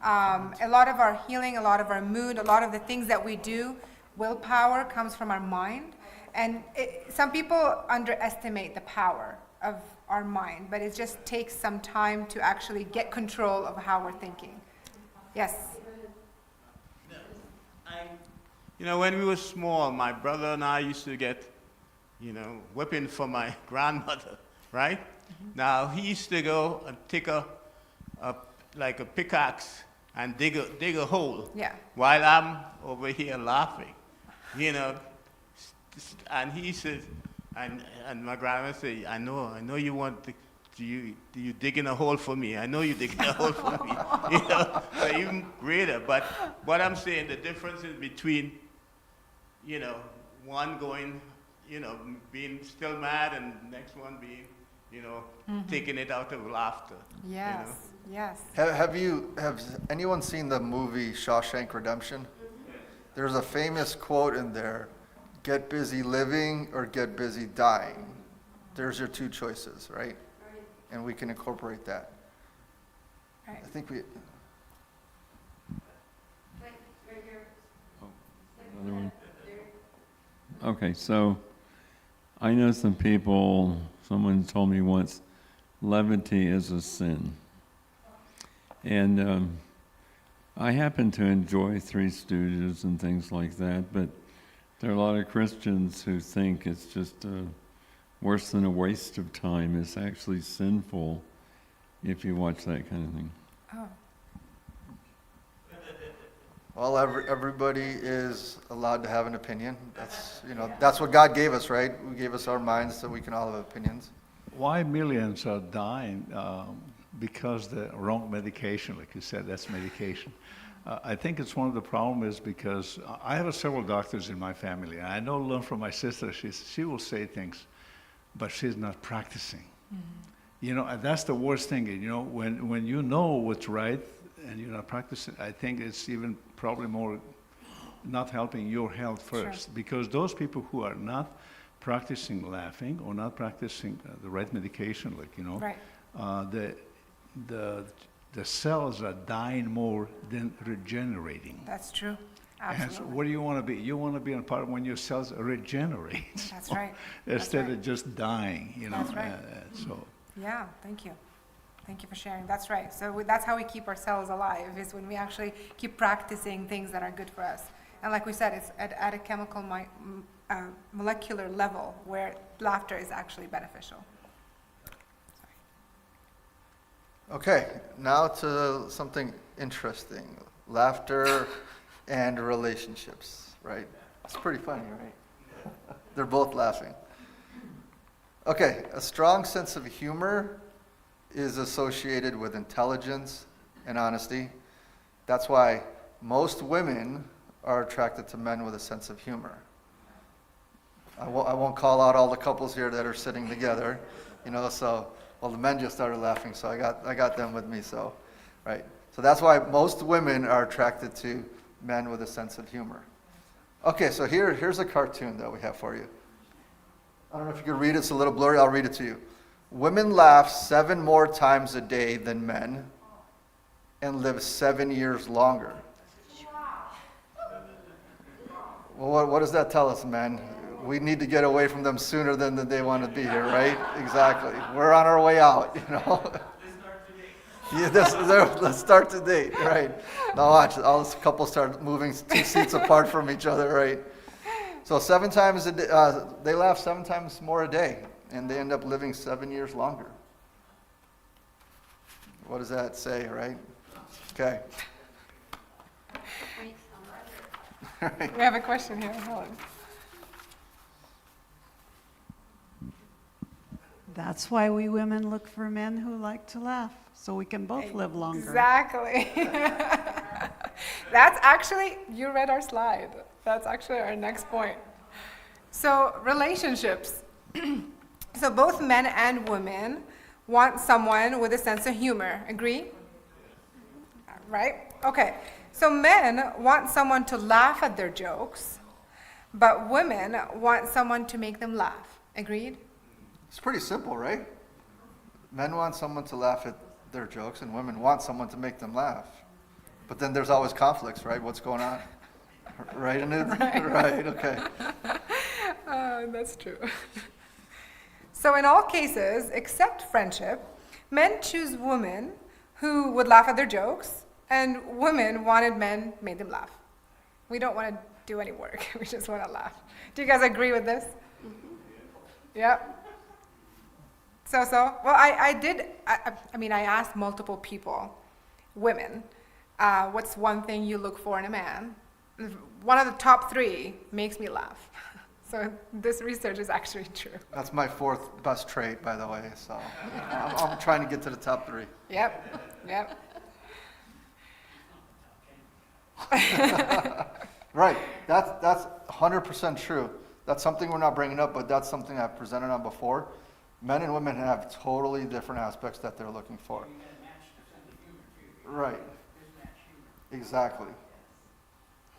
Speaker 4: A lot of our healing, a lot of our mood, a lot of the things that we do, willpower comes from our mind. And some people underestimate the power of our mind, but it just takes some time to actually get control of how we're thinking. Yes?
Speaker 3: You know, when we were small, my brother and I used to get, you know, whipping from my grandmother, right? Mm-hmm. Now, he used to go and take a pickaxe and dig a hole. Yeah. While I'm over here laughing, you know. And he says, and my grandma said, I know you want to, you digging a hole for me. I know you're digging a hole for me. You know, so even greater. But what I'm saying, the difference is between, you know, one going, you know, being still mad, and the next one being, you know, taking it out of laughter.
Speaker 4: Yes, you know?
Speaker 2: Yes. Have anyone seen the movie Shawshank Redemption? Yes. There's a famous quote in there: get busy living or get busy dying. There's your two choices, right? And we can incorporate that. Right. I think we...
Speaker 1: Right here.
Speaker 12: Another one. Okay, so I know some people, someone told me once, levity is a sin. And I happen to enjoy Three Stooges and things like that, but there are a lot of Christians who think it's just worse than a waste of time. It's actually sinful if you watch that kind of thing.
Speaker 4: Oh.
Speaker 2: Well, everybody is allowed to have an opinion. That's, you know, that's what God gave us, right? We gave us our minds so we can all have opinions.
Speaker 8: Why millions are dying? Because the wrong medication, like you said, that's medication. I think it's one of the problems is because I have several doctors in my family. And I know, learn from my sister, she will say things, but she's not practicing. You know, and that's the worst thing. You know, when you know what's right and you're not practicing, I think it's even probably more not helping your health first.
Speaker 4: Sure.
Speaker 8: Because those people who are not practicing laughing or not practicing the right medication, like, you know,
Speaker 4: Right.
Speaker 8: the cells are dying more than regenerating.
Speaker 4: That's true.
Speaker 8: And so
Speaker 4: Absolutely.
Speaker 8: what do you want to be? You want to be a part when your cells regenerate.
Speaker 4: That's right. That's
Speaker 8: Instead
Speaker 4: right.
Speaker 8: of just dying, you know.
Speaker 4: That's right.
Speaker 8: So.
Speaker 4: Yeah, thank you. Thank you for sharing. That's right. So that's how we keep our cells alive, is when we actually keep practicing things that are good for us. And like we said, it's at a chemical molecular level where laughter is actually beneficial.
Speaker 2: Okay, now to something interesting. Laughter and relationships, right? It's pretty funny, right? They're both laughing. Okay, a strong sense of humor is associated with intelligence and honesty. That's why most women are attracted to men with a sense of humor. I won't call out all the couples here that are sitting together, you know, so, well, the men just started laughing, so I got them with me, so, right. So that's why most women are attracted to men with a sense of humor. Okay, so here's a cartoon that we have for you. I don't know if you can read it, it's a little blurry, I'll read it to you. Women laugh 7 more times a day than men and live 7 years longer. Well, what does that tell us, men? We need to get away from them sooner than they want to be here, right? Exactly. We're on our way out, you know. Yeah, let's start the date, right? Now watch, all this couple start moving 2 seats apart from each other, right? So 7 times a day, they laugh 7 times more a day, and they end up living 7 years longer. What does that say, right? Okay. Right.
Speaker 4: We have a question here, Helen.
Speaker 7: That's why we women look for men who like to laugh, so we can both live longer.
Speaker 4: Exactly. That's actually, you read our slide. That's actually our next point. So relationships. So both men and women want someone with a sense of humor. Agree? Right? Okay. So men want someone to laugh at their jokes, but women want someone to make them laugh. Agreed?
Speaker 2: It's pretty simple, right? Men want someone to laugh at their jokes, and women want someone to make them laugh. But then there's always conflicts, right? What's going on? Right, Anoud? Right, okay.
Speaker 4: That's true. So in all cases, except friendship, men choose women who would laugh at their jokes, and women wanted men made them laugh. We don't want to do any work. We just want to laugh. Do you guys agree with this? Yep. So, well, I mean, I asked multiple people, women, what's one thing you look for in a man? One of the top 3 makes me laugh. So this research is actually true.
Speaker 2: That's my 4th best trait, by the way, so I'm trying to get to the top 3.
Speaker 4: Yep.
Speaker 2: Right, that's 100% true. That's something we're not bringing up, but that's something I've presented on before. Men and women have totally different aspects that they're looking for. Right. Exactly.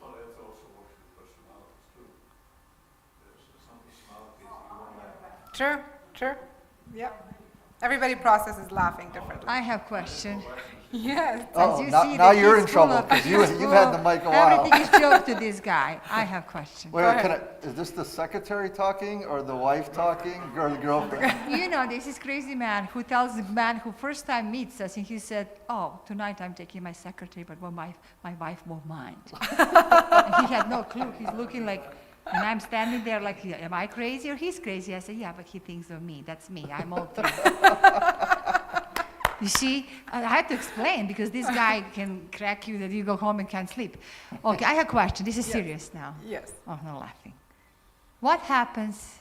Speaker 8: Well, that's also what your personalities too. There's some personalities you want to
Speaker 4: True. Yep. Everybody processes laughing differently.
Speaker 13: I have a question.
Speaker 4: Yes.
Speaker 2: Oh, now you're in trouble because you've had the mic a while.
Speaker 13: Everything is joke to this guy. I have a question.
Speaker 2: Wait, is this the secretary talking or the wife talking or the girlfriend?
Speaker 13: You know, this is crazy man who tells the man who first time meets us, and he said, "Oh, tonight I'm taking my secretary, but well, my wife won't mind." And he had no clue. He's looking like, and I'm standing there like, am I crazy or he's crazy? I said, yeah, but he thinks of me. That's me. I'm all three. You see, I had to explain because this guy can crack you that you go home and can't sleep. Okay, I have a question. This is serious now.
Speaker 4: Yes.
Speaker 13: Oh, no laughing. What happens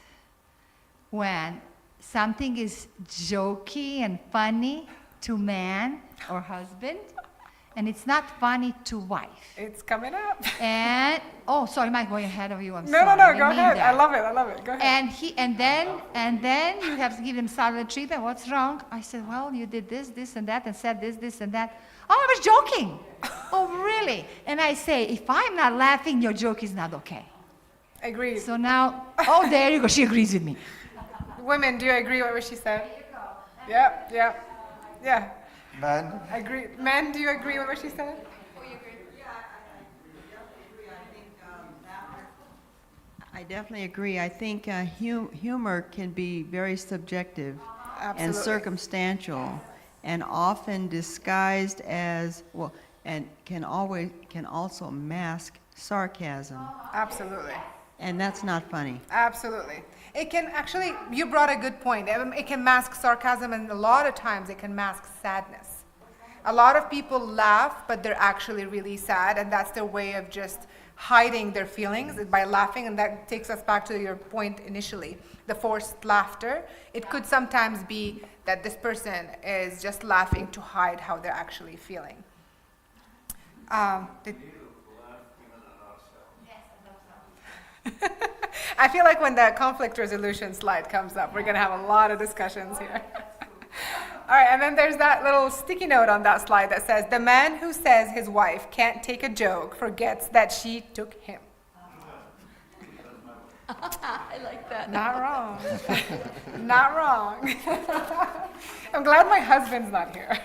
Speaker 13: when something is jokey and funny to man or husband, And it's not funny to wife.
Speaker 4: It's coming up.
Speaker 13: And, oh, sorry, am I going ahead of you? I'm
Speaker 4: No,
Speaker 13: sorry.
Speaker 4: no,
Speaker 13: I
Speaker 4: no,
Speaker 13: didn't
Speaker 4: go
Speaker 13: mean
Speaker 4: ahead.
Speaker 13: that.
Speaker 4: I love it. I love it. Go ahead.
Speaker 13: And then you have to give him silent treatment. What's wrong? I said, well, you did this, and that, and said this, and that. Oh, I was joking. Oh, really? And I say, if I'm not laughing, your joke is not okay.
Speaker 4: Agreed.
Speaker 13: So now, oh, there you go. She agrees with me.
Speaker 4: Women, do you agree with what she said? Yep, yep, yeah.
Speaker 2: Men?
Speaker 4: Agree. Men, do you agree with what she said?
Speaker 10: I definitely agree. I think humor can be very subjective and
Speaker 4: Absolutely.
Speaker 10: circumstantial, and often disguised as well, and can also mask sarcasm,
Speaker 4: Absolutely.
Speaker 10: and that's not funny.
Speaker 4: Absolutely. It can actually, you brought a good point. It can mask sarcasm, and a lot of times it can mask sadness. A lot of people laugh, but they're actually really sad, and that's their way of just hiding their feelings by laughing, and that takes us back to your point initially, the forced laughter. It could sometimes be that this person is just laughing to hide how they're actually feeling. I feel like when the conflict resolution slide comes up, we're going to have a lot of discussions here. All right, and then there's that little sticky note on that slide that says, the man who says his wife can't take a joke forgets that she took him.
Speaker 13: I like that.
Speaker 4: Not wrong. Not wrong. I'm glad my husband's not here.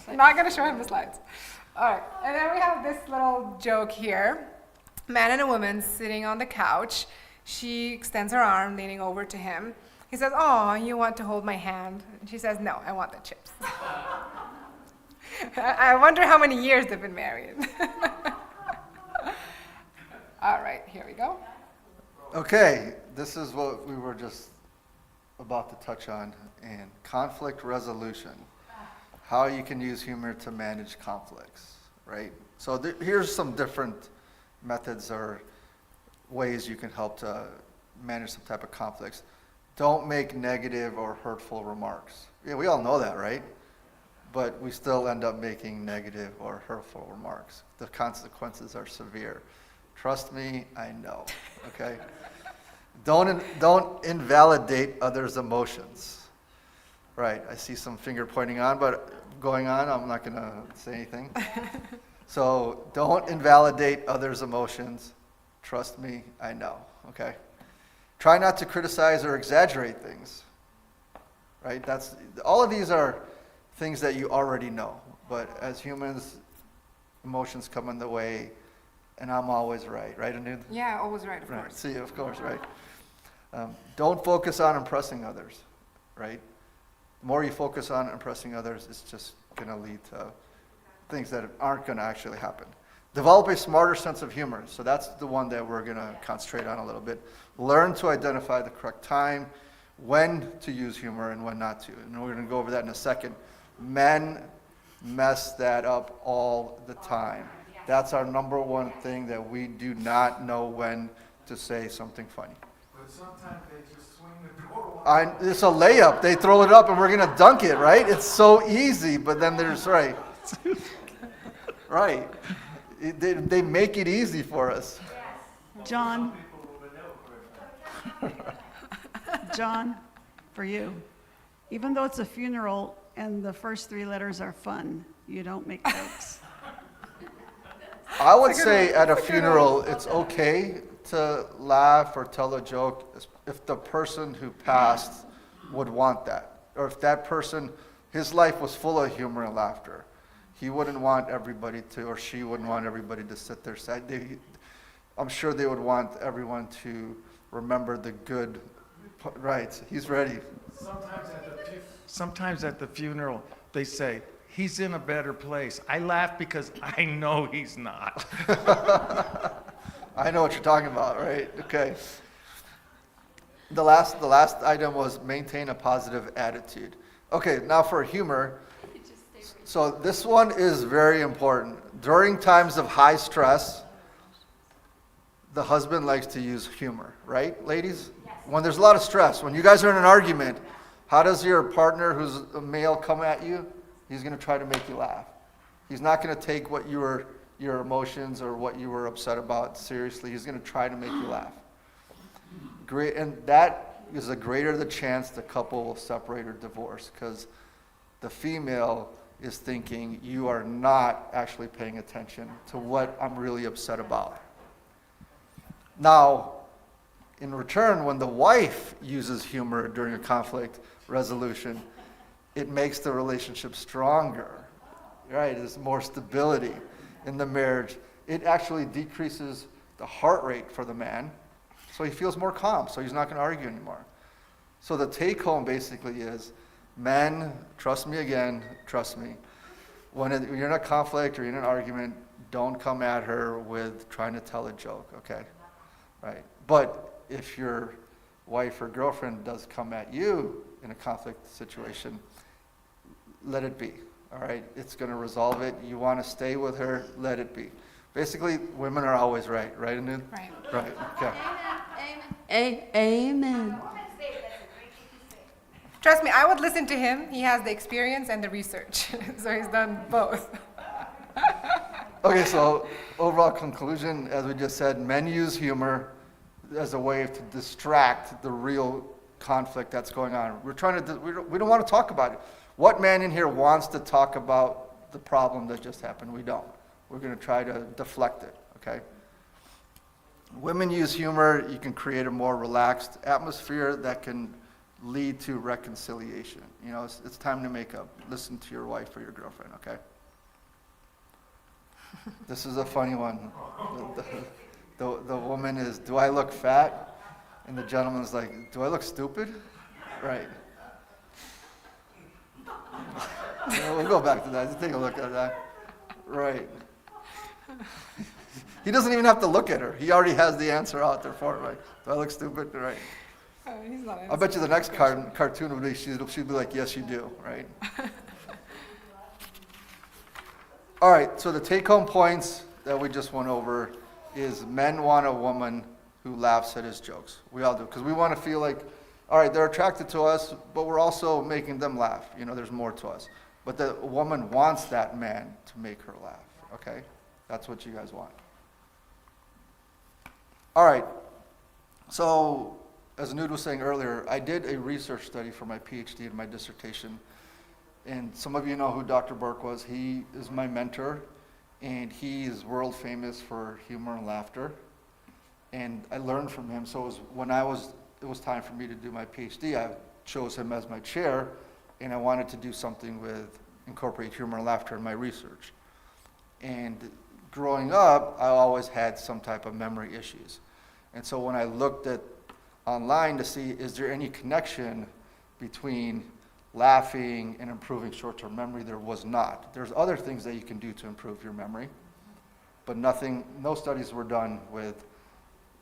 Speaker 4: I'm not going to show him the slides. All right, and then we have this little joke here. Man and a woman sitting on the couch. She extends her arm, leaning over to him. He says, "Oh, you want to hold my hand?" And she says, "No, I want the chips." I wonder how many years they've been married. All right, here we go.
Speaker 2: Okay, this is what we were just about to touch on in conflict resolution. How you can use humor to manage conflicts, right? So here's some different methods or ways you can help to manage some type of conflicts. Don't make negative or hurtful remarks. Yeah, we all know that, right? But we still end up making negative or hurtful remarks. The consequences are severe. Trust me, I know, okay? Don't invalidate others' emotions. Right, I see some finger pointing on, but going on, I'm not gonna say anything. So don't invalidate others' emotions. Trust me, I know, okay? Try not to criticize or exaggerate things, right? All of these are things that you already know, but as humans, emotions come in the way, and I'm always right, right, Anoud?
Speaker 4: Yeah, always right, of
Speaker 2: Right,
Speaker 4: course.
Speaker 2: see, of course, right. Don't focus on impressing others, right? The more you focus on impressing others, it's just gonna lead to things that aren't gonna actually happen. Develop a smarter sense of humor. So that's the one that we're gonna concentrate on a little bit. Learn to identify the correct time, when to use humor and when not to. And we're gonna go over that in a second. Men mess that up all the time. That's our number one thing, that we do not know when to say something funny.
Speaker 9: But sometimes they just swing the door.
Speaker 2: It's a layup. They throw it up and we're gonna dunk it, right? It's so easy, but then there's, right. Right. They make it easy for us.
Speaker 7: John, John, for you, even though it's a funeral and the first three letters are fun, you don't make jokes.
Speaker 2: I would say at a funeral, it's okay to laugh or tell a joke if the person who passed would want that. Or if that person, his life was full of humor and laughter. He wouldn't want everybody to, or she wouldn't want everybody to sit there sad. I'm sure they would want everyone to remember the good, right, he's ready.
Speaker 9: Sometimes at the funeral, they say, "He's in a better place." I laugh because I know he's not.
Speaker 2: I know what you're talking about, right? Okay. The last item was maintain a positive attitude. Okay, now for humor. So this one is very important. During times of high stress, the husband likes to use humor, right, ladies? Yes. When there's a lot of stress, when you guys are in an argument, how does your partner who's a male come at you? He's going to try to make you laugh. He's not going to take what your emotions or what you were upset about seriously. He's going to try to make you laugh. Great, and that is the greater the chance the couple will separate or divorce, because the female is thinking you are not actually paying attention to what I'm really upset about. Now, in return, when the wife uses humor during a conflict resolution, it makes the relationship stronger, right? There's more stability in the marriage. It actually decreases the heart rate for the man, so he feels more calm, so he's not going to argue anymore. So the take home basically is, men, trust me again, trust me. When you're in a conflict or you're in an argument, don't come at her with trying to tell a joke, okay? Right? But if your wife or girlfriend does come at you in a conflict situation, let it be, all right? It's going to resolve it. You want to stay with her, let it be. Basically, women are always right, right, Anoud?
Speaker 4: Right.
Speaker 2: Right, okay.
Speaker 1: Amen.
Speaker 4: Trust me, I would listen to him. He has the experience and the research, so he's done both.
Speaker 2: Okay, so overall conclusion, as we just said, men use humor as a way to distract the real conflict that's going on. We're trying to, we don't want to talk about it. What man in here wants to talk about the problem that just happened? We don't. We're going to try to deflect it, okay? Women use humor. You can create a more relaxed atmosphere that can lead to reconciliation. You know, it's time to make up. Listen to your wife or your girlfriend, okay? This is a funny one. The woman is, do I look fat? And the gentleman's like, do I look stupid? Right. We'll go back to that. Just take a look at that. Right. He doesn't even have to look at her. He already has the answer out there for her, right? Do I look stupid? Right.
Speaker 4: He's not
Speaker 2: I bet you the next cartoon would be, she'd be like, yes, you do, right? All right, so the take-home points that we just went over is men want a woman who laughs at his jokes. We all do, because we want to feel like, all right, they're attracted to us, but we're also making them laugh. You know, there's more to us. But the woman wants that man to make her laugh, okay? That's what you guys want. All right, so as Anoud was saying earlier, I did a research study for my PhD and my dissertation. And some of you know who Dr. Burke was. He is my mentor, and he is world famous for humor and laughter. And I learned from him. So it was time for me to do my PhD, I chose him as my chair, and I wanted to do something with incorporate humor and laughter in my research. And growing up, I always had some type of memory issues. And so when I looked at online to see, is there any connection between laughing and improving short-term memory, there was not. There's other things that you can do to improve your memory, but no studies were done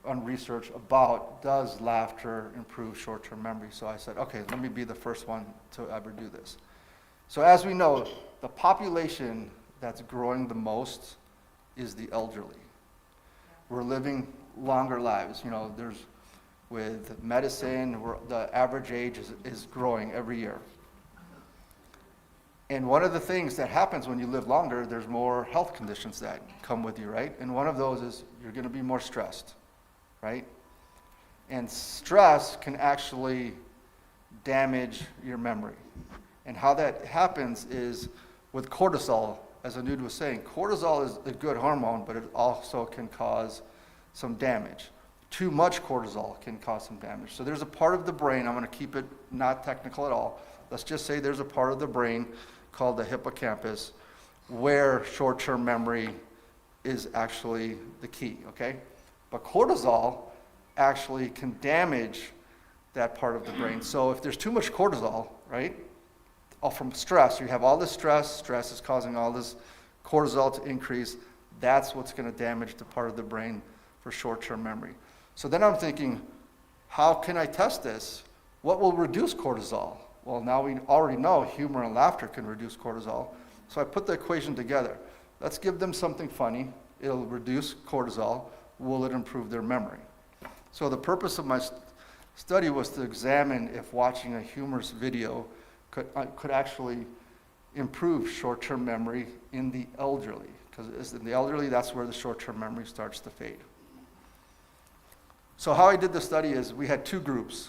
Speaker 2: on research about does laughter improve short-term memory. So I said, okay, let me be the first one to ever do this. So as we know, the population that's growing the most is the elderly. We're living longer lives. You know, with medicine, the average age is growing every year. And one of the things that happens when you live longer, there's more health conditions that come with you, right? And one of those is you're going to be more stressed, right? And stress can actually damage your memory. And how that happens is with cortisol, as Anoud was saying, cortisol is a good hormone, but it also can cause some damage. Too much cortisol can cause some damage. So there's a part of the brain, I'm going to keep it not technical at all. Let's just say there's a part of the brain called the hippocampus where short-term memory is actually the key, okay? But cortisol actually can damage that part of the brain. So if there's too much cortisol, right, all from stress, you have all this stress is causing all this cortisol to increase, that's what's going to damage the part of the brain for short-term memory. So then I'm thinking, how can I test this? What will reduce cortisol? Well, now we already know humor and laughter can reduce cortisol. So I put the equation together. Let's give them something funny. It'll reduce cortisol. Will it improve their memory? So the purpose of my study was to examine if watching a humorous video could actually improve short-term memory in the elderly, because in the elderly, that's where the short-term memory starts to fade. So how I did the study is we had two groups.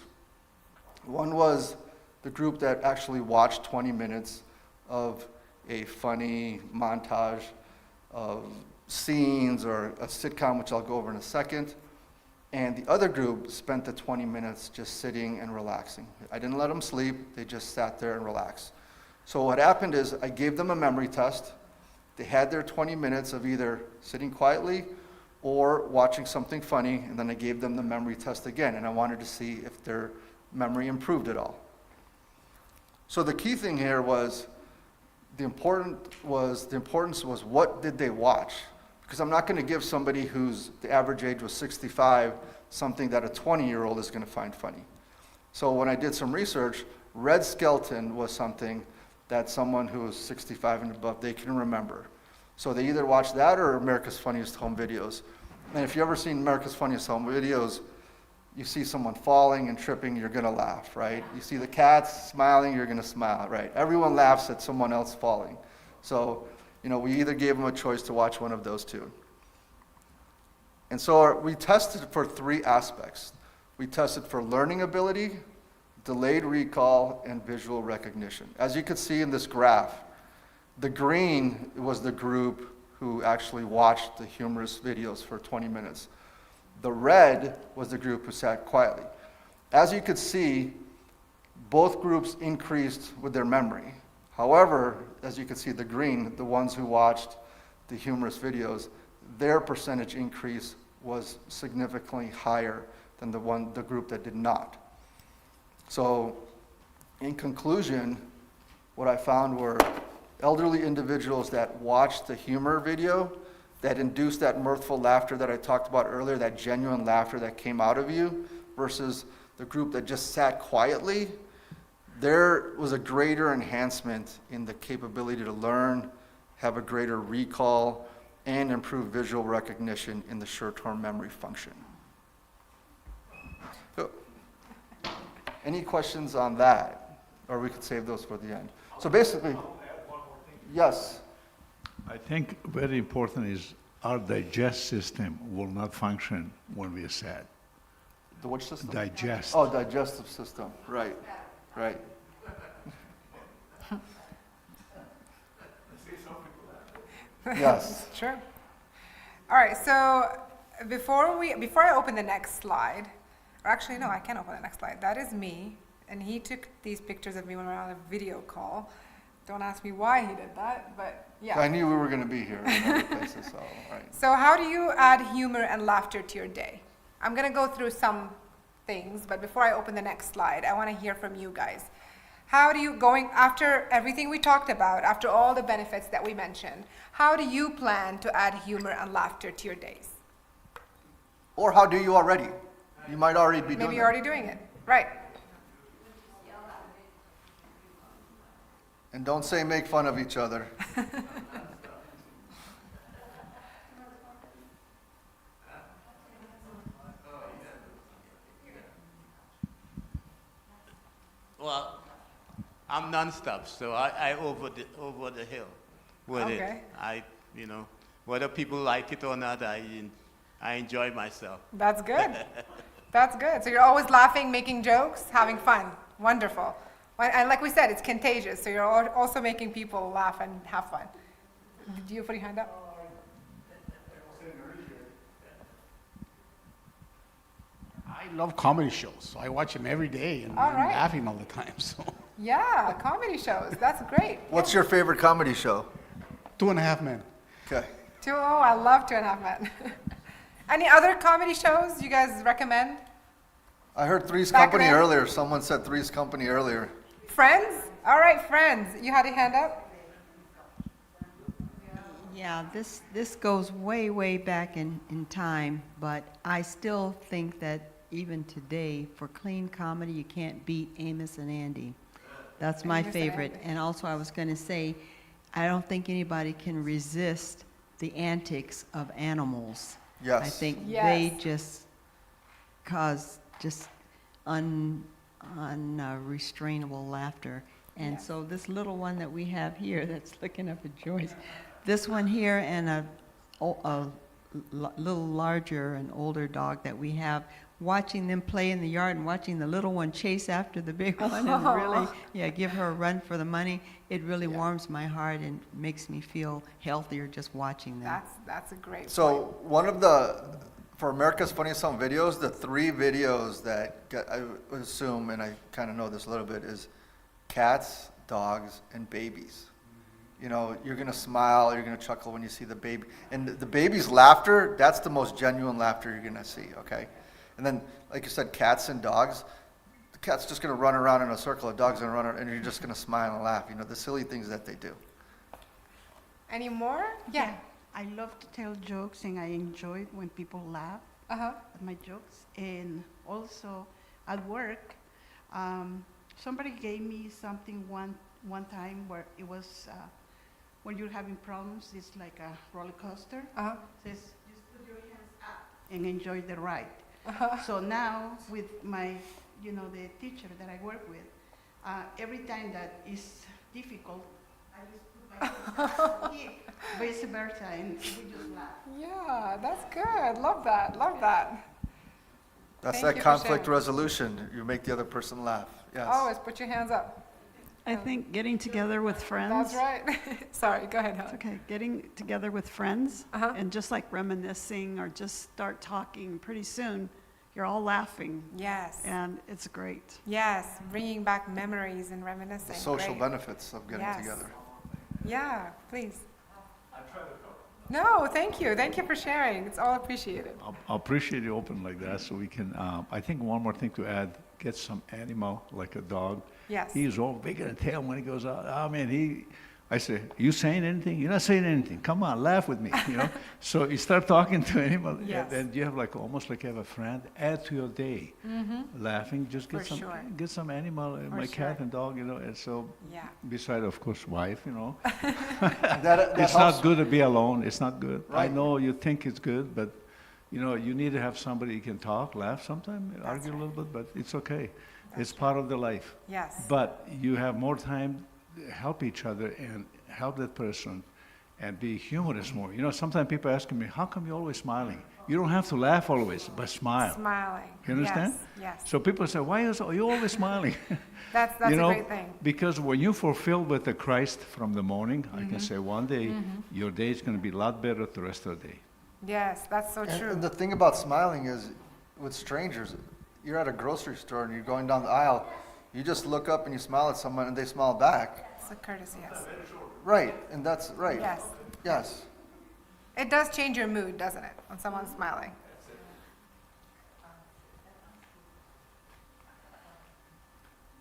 Speaker 2: One was the group that actually watched 20 minutes of a funny montage of scenes or a sitcom, which I'll go over in a second. And the other group spent the 20 minutes just sitting and relaxing. I didn't let them sleep, they just sat there and relaxed. So what happened is I gave them a memory test. They had their 20 minutes of either sitting quietly or watching something funny, and then I gave them the memory test again, and I wanted to see if their memory improved at all. So the key thing here was the importance was what did they watch? Because I'm not going to give somebody whose the average age was 65 something that a 20-year-old is going to find funny. So when I did some research, Red Skelton was something that someone who is 65 and above, they can remember. So they either watch that or America's Funniest Home Videos. And if you've ever seen America's Funniest Home Videos, you see someone falling and tripping, you're going to laugh, right? You see the cats smiling, you're going to smile, right? Everyone laughs at someone else falling. So, we either gave them a choice to watch one of those two. And so we tested for three aspects. We tested for learning ability, delayed recall, and visual recognition. As you can see in this graph, the green was the group who actually watched the humorous videos for 20 minutes. The red was the group who sat quietly. As you could see, both groups increased with their memory. However, as you can see, the green, the ones who watched the humorous videos, their percentage increase was significantly higher than the group that did not. So, in conclusion, what I found were elderly individuals that watched the humor video, that induced that mirthful laughter that I talked about earlier, that genuine laughter that came out of you, versus the group that just sat quietly, there was a greater enhancement in the capability to learn, have a greater recall, and improve visual recognition in the short-term memory function. So, any questions on that? Or we could save those for the end. So basically, yes.
Speaker 8: I think very important is our digest system will not function when we are sad.
Speaker 2: The which system?
Speaker 8: Digest.
Speaker 2: Oh, digestive system, right, right. Yes.
Speaker 4: Sure. All right, so before I open the next slide, or actually no, I can't open the next slide. That is me, and he took these pictures of me when we were on a video call. Don't ask me why he did that, but yeah.
Speaker 2: I knew we were going to be here in other places, so, right.
Speaker 4: So how do you add humor and laughter to your day? I'm going to go through some things, but before I open the next slide, I want to hear from you guys. How do you, after everything we talked about, after all the benefits that we mentioned, how do you plan to add humor and laughter to your days?
Speaker 2: Or how do you already? You might already be doing it.
Speaker 4: Maybe you're already doing it, right.
Speaker 2: And don't say make fun of each other.
Speaker 3: Well, I'm nonstop, so I over the hill with
Speaker 4: Okay.
Speaker 3: it. Whether people like it or not, I enjoy myself.
Speaker 4: That's good. That's good. So you're always laughing, making jokes, having fun. Wonderful. And like we said, it's contagious, so you're also making people laugh and have fun. Do you put your hand up?
Speaker 11: I love comedy shows. So I watch them every day, and
Speaker 4: All
Speaker 11: I'm
Speaker 4: right.
Speaker 11: laughing all the time. So
Speaker 4: Yeah, comedy shows. That's great.
Speaker 2: What's your favorite comedy show?
Speaker 11: 2.5 Men.
Speaker 2: Okay.
Speaker 4: Oh, I love 2.5 Men. Any other comedy shows you guys recommend?
Speaker 2: I heard Three's
Speaker 4: Back
Speaker 2: Company
Speaker 4: then?
Speaker 2: earlier. Someone said Three's Company earlier.
Speaker 4: Friends? All right, Friends. You had a hand up?
Speaker 10: Yeah, this goes way back in time, but I still think that even today, for clean comedy, you can't beat Amos and Andy. That's my
Speaker 4: Amos and
Speaker 10: favorite.
Speaker 4: Andy.
Speaker 10: And also, I was going to say, I don't think anybody can resist the antics of animals.
Speaker 2: Yes.
Speaker 10: I think
Speaker 4: Yes.
Speaker 10: they just cause just unrestrainable laughter. And so this little one that we have here that's looking up at Joyce, this one here and a little larger and older dog that we have, watching them play in the yard and watching the little one chase after the big one and really, give her a run for the money, it really warms my heart and makes me feel healthier just watching them.
Speaker 4: That's a great
Speaker 2: So one of the, for America's Funniest Home Videos, the 3 videos that I would assume, and I kind of know this a little bit, is cats, dogs, and babies. You know, you're going to smile, you're going to chuckle when you see the baby. And the baby's laughter, that's the most genuine laughter you're going to see, okay? And then, like you said, cats and dogs, the cat's just going to run around in a circle, the dog's going to run around, and you're just going to smile and laugh, you know, the silly things that they do.
Speaker 4: Any more? Yeah.
Speaker 7: I love to tell jokes, and I enjoy when people laugh at my jokes. And also at work, somebody gave me something one time where it was when you're having problems, it's like a roller coaster. Says just put your hands up and enjoy the ride. So now with my, the teacher that I work with, every time that is difficult, I just put my hands up here, vice versa, and we just laugh.
Speaker 4: Yeah, that's good. Love that. Love that.
Speaker 2: That's
Speaker 4: Thank
Speaker 2: that
Speaker 4: you for
Speaker 2: conflict
Speaker 4: sharing.
Speaker 2: resolution. You make the other person laugh. Yes.
Speaker 4: Always put your hands up.
Speaker 7: I think getting together with friends.
Speaker 4: That's right. Sorry, go ahead, Helen.
Speaker 7: Okay, getting together with friends and just like reminiscing or just start talking, pretty soon you're all laughing.
Speaker 4: Yes.
Speaker 7: And it's great.
Speaker 4: Yes, bringing back memories and reminiscing.
Speaker 2: The social
Speaker 4: Great.
Speaker 2: benefits of getting together.
Speaker 4: Yeah, please. No, thank you. Thank you for sharing. It's all appreciated.
Speaker 8: I appreciate you open like that, so we can, I think one more thing to add, get some animal, like a dog.
Speaker 4: Yes.
Speaker 8: He's all bigger than tail when he goes out. I mean, I say, you saying anything? You're not saying anything. Come on, laugh with me, So you start talking to animal,
Speaker 4: Yes.
Speaker 8: and you have almost like you have a friend. Add to your day. Laughing, just
Speaker 4: For sure.
Speaker 8: get some animal, my cat and dog, and so,
Speaker 4: Yeah.
Speaker 8: beside, of course, wife,
Speaker 2: That
Speaker 8: It's
Speaker 2: helps.
Speaker 8: not good to be alone. It's not good. I
Speaker 2: Right.
Speaker 8: know you think it's good, but you need to have somebody you can talk, laugh sometimes, argue a little bit, but it's okay. It's part of the life.
Speaker 4: Yes.
Speaker 8: But you have more time to help each other and help that person and be humorous more. Sometimes people ask me, how come you're always smiling? You don't have to laugh always, but smile.
Speaker 4: Smiling.
Speaker 8: You understand?
Speaker 4: Yes.
Speaker 8: So people say, why are you always smiling?
Speaker 4: That's a great thing.
Speaker 8: Because when you're fulfilled with the Christ from the morning, I can say one day, your day is going to be a lot better the rest of the day.
Speaker 4: Yes, that's so true.
Speaker 2: And the thing about smiling is, with strangers, you're at a grocery store and you're going down the aisle, you just look up and you smile at someone and they smile back.
Speaker 4: It's a courtesy, yes.
Speaker 2: Right, and that's right.
Speaker 4: Yes.
Speaker 2: Yes.
Speaker 4: It does change your mood, doesn't it, when someone's smiling?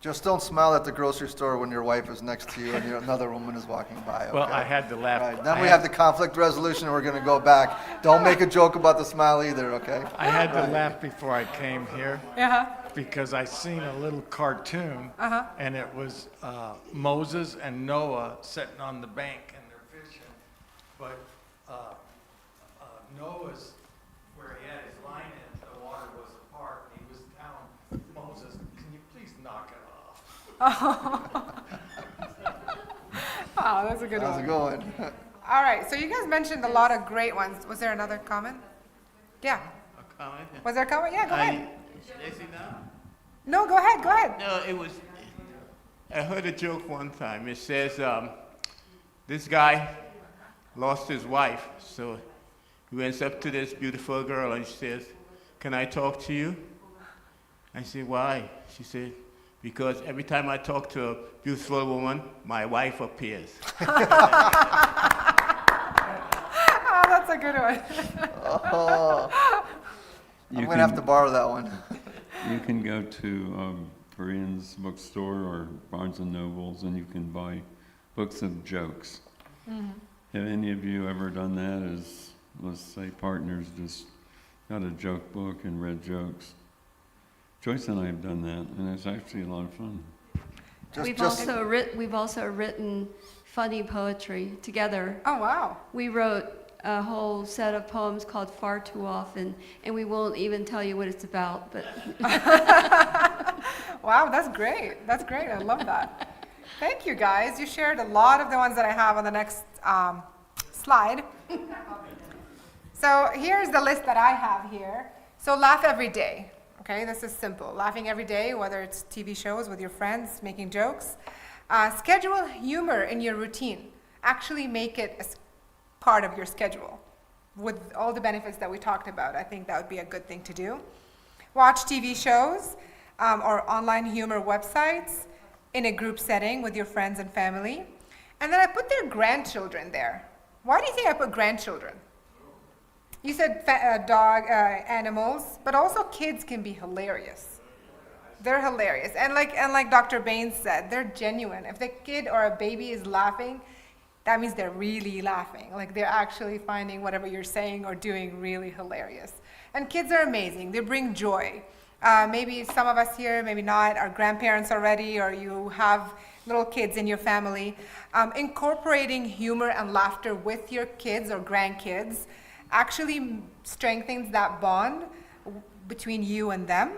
Speaker 2: Just don't smile at the grocery store when your wife is next to you and another woman is walking by, okay?
Speaker 9: Well, I had to laugh.
Speaker 2: Right, then we have the conflict resolution and we're gonna go back. Don't make a joke about the smile either, okay?
Speaker 9: I had to laugh before I came here
Speaker 4: Yeah.
Speaker 9: because I seen a little cartoon, and it was Moses and Noah sitting on the bank and they're fishing, but Noah's where he had his line in, the water was apart, and he was telling Moses, "Can you please knock it off?"
Speaker 4: Oh, that's a good
Speaker 2: How's
Speaker 4: one.
Speaker 2: it going?
Speaker 4: All right, so you guys mentioned a lot of great ones. Was there another comment? Yeah.
Speaker 3: A comment?
Speaker 4: Was there a comment? Yeah, go ahead.
Speaker 3: Is he now?
Speaker 4: No, go ahead, go ahead.
Speaker 3: No, I heard a joke one time. It says, this guy lost his wife, so he went up to this beautiful girl and she says, "Can I talk to you?" I said, "Why?" She said, "Because every time I talk to a beautiful woman, my wife appears."
Speaker 4: Oh, that's a good one.
Speaker 2: I'm gonna have to borrow that one.
Speaker 12: You can go to Korean's bookstore or Barnes and Nobles, and you can buy books of jokes. Have any of you ever done that? As let's say partners just got a joke book and read jokes? Joyce and I have done that, and it's actually a lot of fun.
Speaker 1: We've also written funny poetry together.
Speaker 4: Oh, wow.
Speaker 1: We wrote a whole set of poems called Far Too Often, and we won't even tell you what it's about, but
Speaker 4: Wow, that's great. That's great. I love that. Thank you, guys. You shared a lot of the ones that I have on the next slide. So here's the list that I have here. So laugh every day. Okay, this is simple. Laughing every day, whether it's TV shows with your friends, making jokes. Schedule humor in your routine. Actually make it a part of your schedule. With all the benefits that we talked about, I think that would be a good thing to do. Watch TV shows or online humor websites in a group setting with your friends and family. And then I put their grandchildren there. Why do you think I put grandchildren? You said dog, animals, but also kids can be hilarious. They're hilarious. And like Dr. Bains said, they're genuine. If the kid or a baby is laughing, that means they're really laughing. Like they're actually finding whatever you're saying or doing really hilarious. And kids are amazing. They bring joy. Maybe some of us here, maybe not, are grandparents already, or you have little kids in your family. Incorporating humor and laughter with your kids or grandkids actually strengthens that bond between you and them.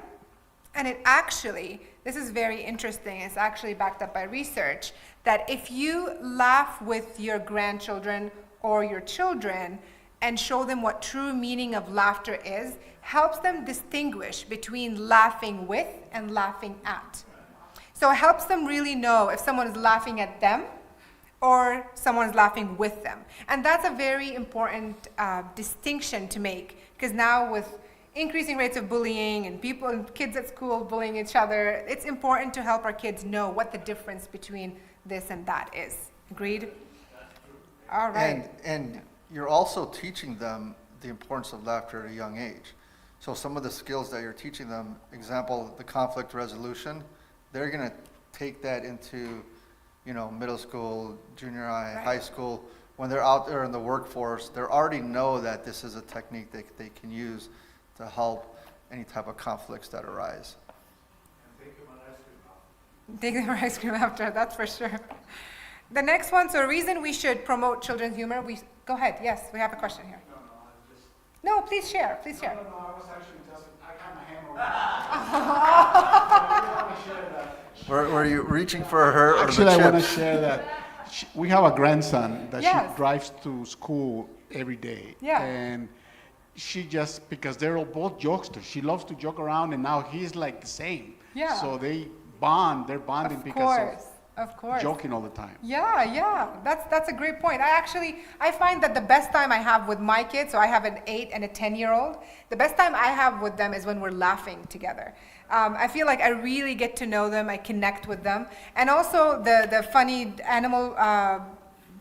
Speaker 4: And it actually, this is very interesting, it's actually backed up by research, that if you laugh with your grandchildren or your children and show them what true meaning of laughter is, helps them distinguish between laughing with and laughing at. So it helps them really know if someone is laughing at them or someone is laughing with them. And that's a very important distinction to make, because now with increasing rates of bullying and kids at school bullying each other, it's important to help our kids know what the difference between this and that is. Agreed? All right.
Speaker 2: And you're also teaching them the importance of laughter at a young age. So some of the skills that you're teaching them, example, the conflict resolution, they're going to take that into, middle school, junior high, high school. When they're out there in the workforce, they already know that this is a technique that they can use to help any type of conflicts that arise.
Speaker 4: Take them ice cream after, that's for sure. The next one, so a reason we should promote children's humor, go ahead, yes, we have a question here. No, please share, please share.
Speaker 11: No, I was actually just, I got my hand over.
Speaker 2: Were you reaching for her or
Speaker 11: Actually,
Speaker 2: the
Speaker 11: I want to
Speaker 2: chips?
Speaker 11: share that. We have a grandson that
Speaker 4: Yes.
Speaker 11: she drives to school every day.
Speaker 4: Yeah.
Speaker 11: And she just, because they're all both jokesters, she loves to joke around, and now he's like the same.
Speaker 4: Yeah.
Speaker 11: So they're bonding because
Speaker 4: Of course.
Speaker 11: joking all the time.
Speaker 4: Yeah, that's a great point. I find that the best time I have with my kids, so I have an 8 and a 10-year-old, the best time I have with them is when we're laughing together. I feel like I really get to know them, I connect with them. And also the funny animal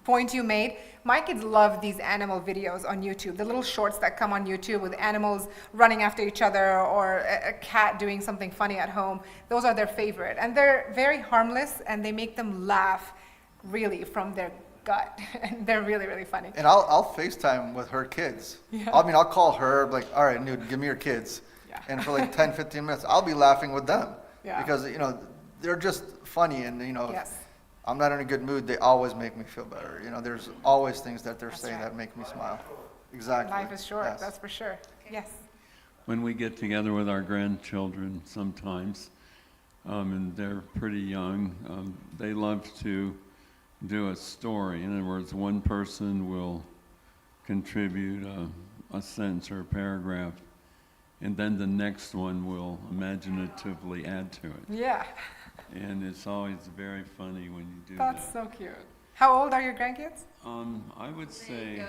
Speaker 4: point you made, my kids love these animal videos on YouTube, the little shorts that come on YouTube with animals running after each other or a cat doing something funny at home. Those are their favorite. And they're very harmless and they make them laugh really from their gut. And they're really, really funny.
Speaker 2: And I'll FaceTime with her kids.
Speaker 4: Yeah.
Speaker 2: I'll call her, like, all right, Anoud, give me your kids.
Speaker 4: Yeah.
Speaker 2: And for like 10, 15 minutes, I'll be laughing with them.
Speaker 4: Yeah.
Speaker 2: Because, they're just funny and,
Speaker 4: Yes.
Speaker 2: I'm not in a good mood, they always make me feel better. There's always things that they're saying
Speaker 4: right.
Speaker 2: that make me smile. Exactly.
Speaker 4: Life is short,
Speaker 2: Yes.
Speaker 4: that's for sure. Yes.
Speaker 12: When we get together with our grandchildren sometimes, and they're pretty young, they love to do a story. In other words, one person will contribute a sentence or a paragraph, and then the next one will imaginatively add to it.
Speaker 4: Yeah.
Speaker 12: And it's always very funny when you do that.
Speaker 4: That's so cute. How old are your grandkids?
Speaker 12: I would say,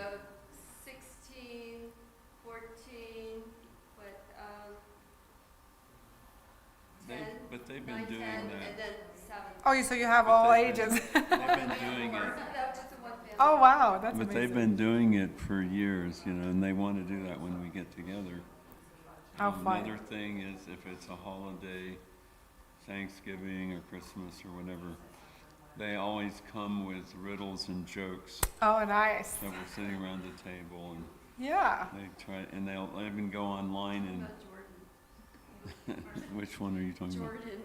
Speaker 1: 16, 14,
Speaker 12: but they've been
Speaker 1: 9,
Speaker 12: doing
Speaker 1: 10, and
Speaker 12: that.
Speaker 1: then 7.
Speaker 4: Oh, so you have
Speaker 12: But
Speaker 4: all
Speaker 12: they've
Speaker 4: ages.
Speaker 12: They've been doing it.
Speaker 4: Oh, wow, that's
Speaker 12: But
Speaker 4: amazing.
Speaker 12: they've been doing it for years, and they want to do that when we get together.
Speaker 4: How fun.
Speaker 12: Another thing is if it's a holiday, Thanksgiving or Christmas or whatever, they always come with riddles and jokes.
Speaker 4: Oh, nice.
Speaker 12: So we're sitting around the table and
Speaker 4: Yeah.
Speaker 12: they try, and they'll even go online and. Which one are you talking about?
Speaker 1: Jordan,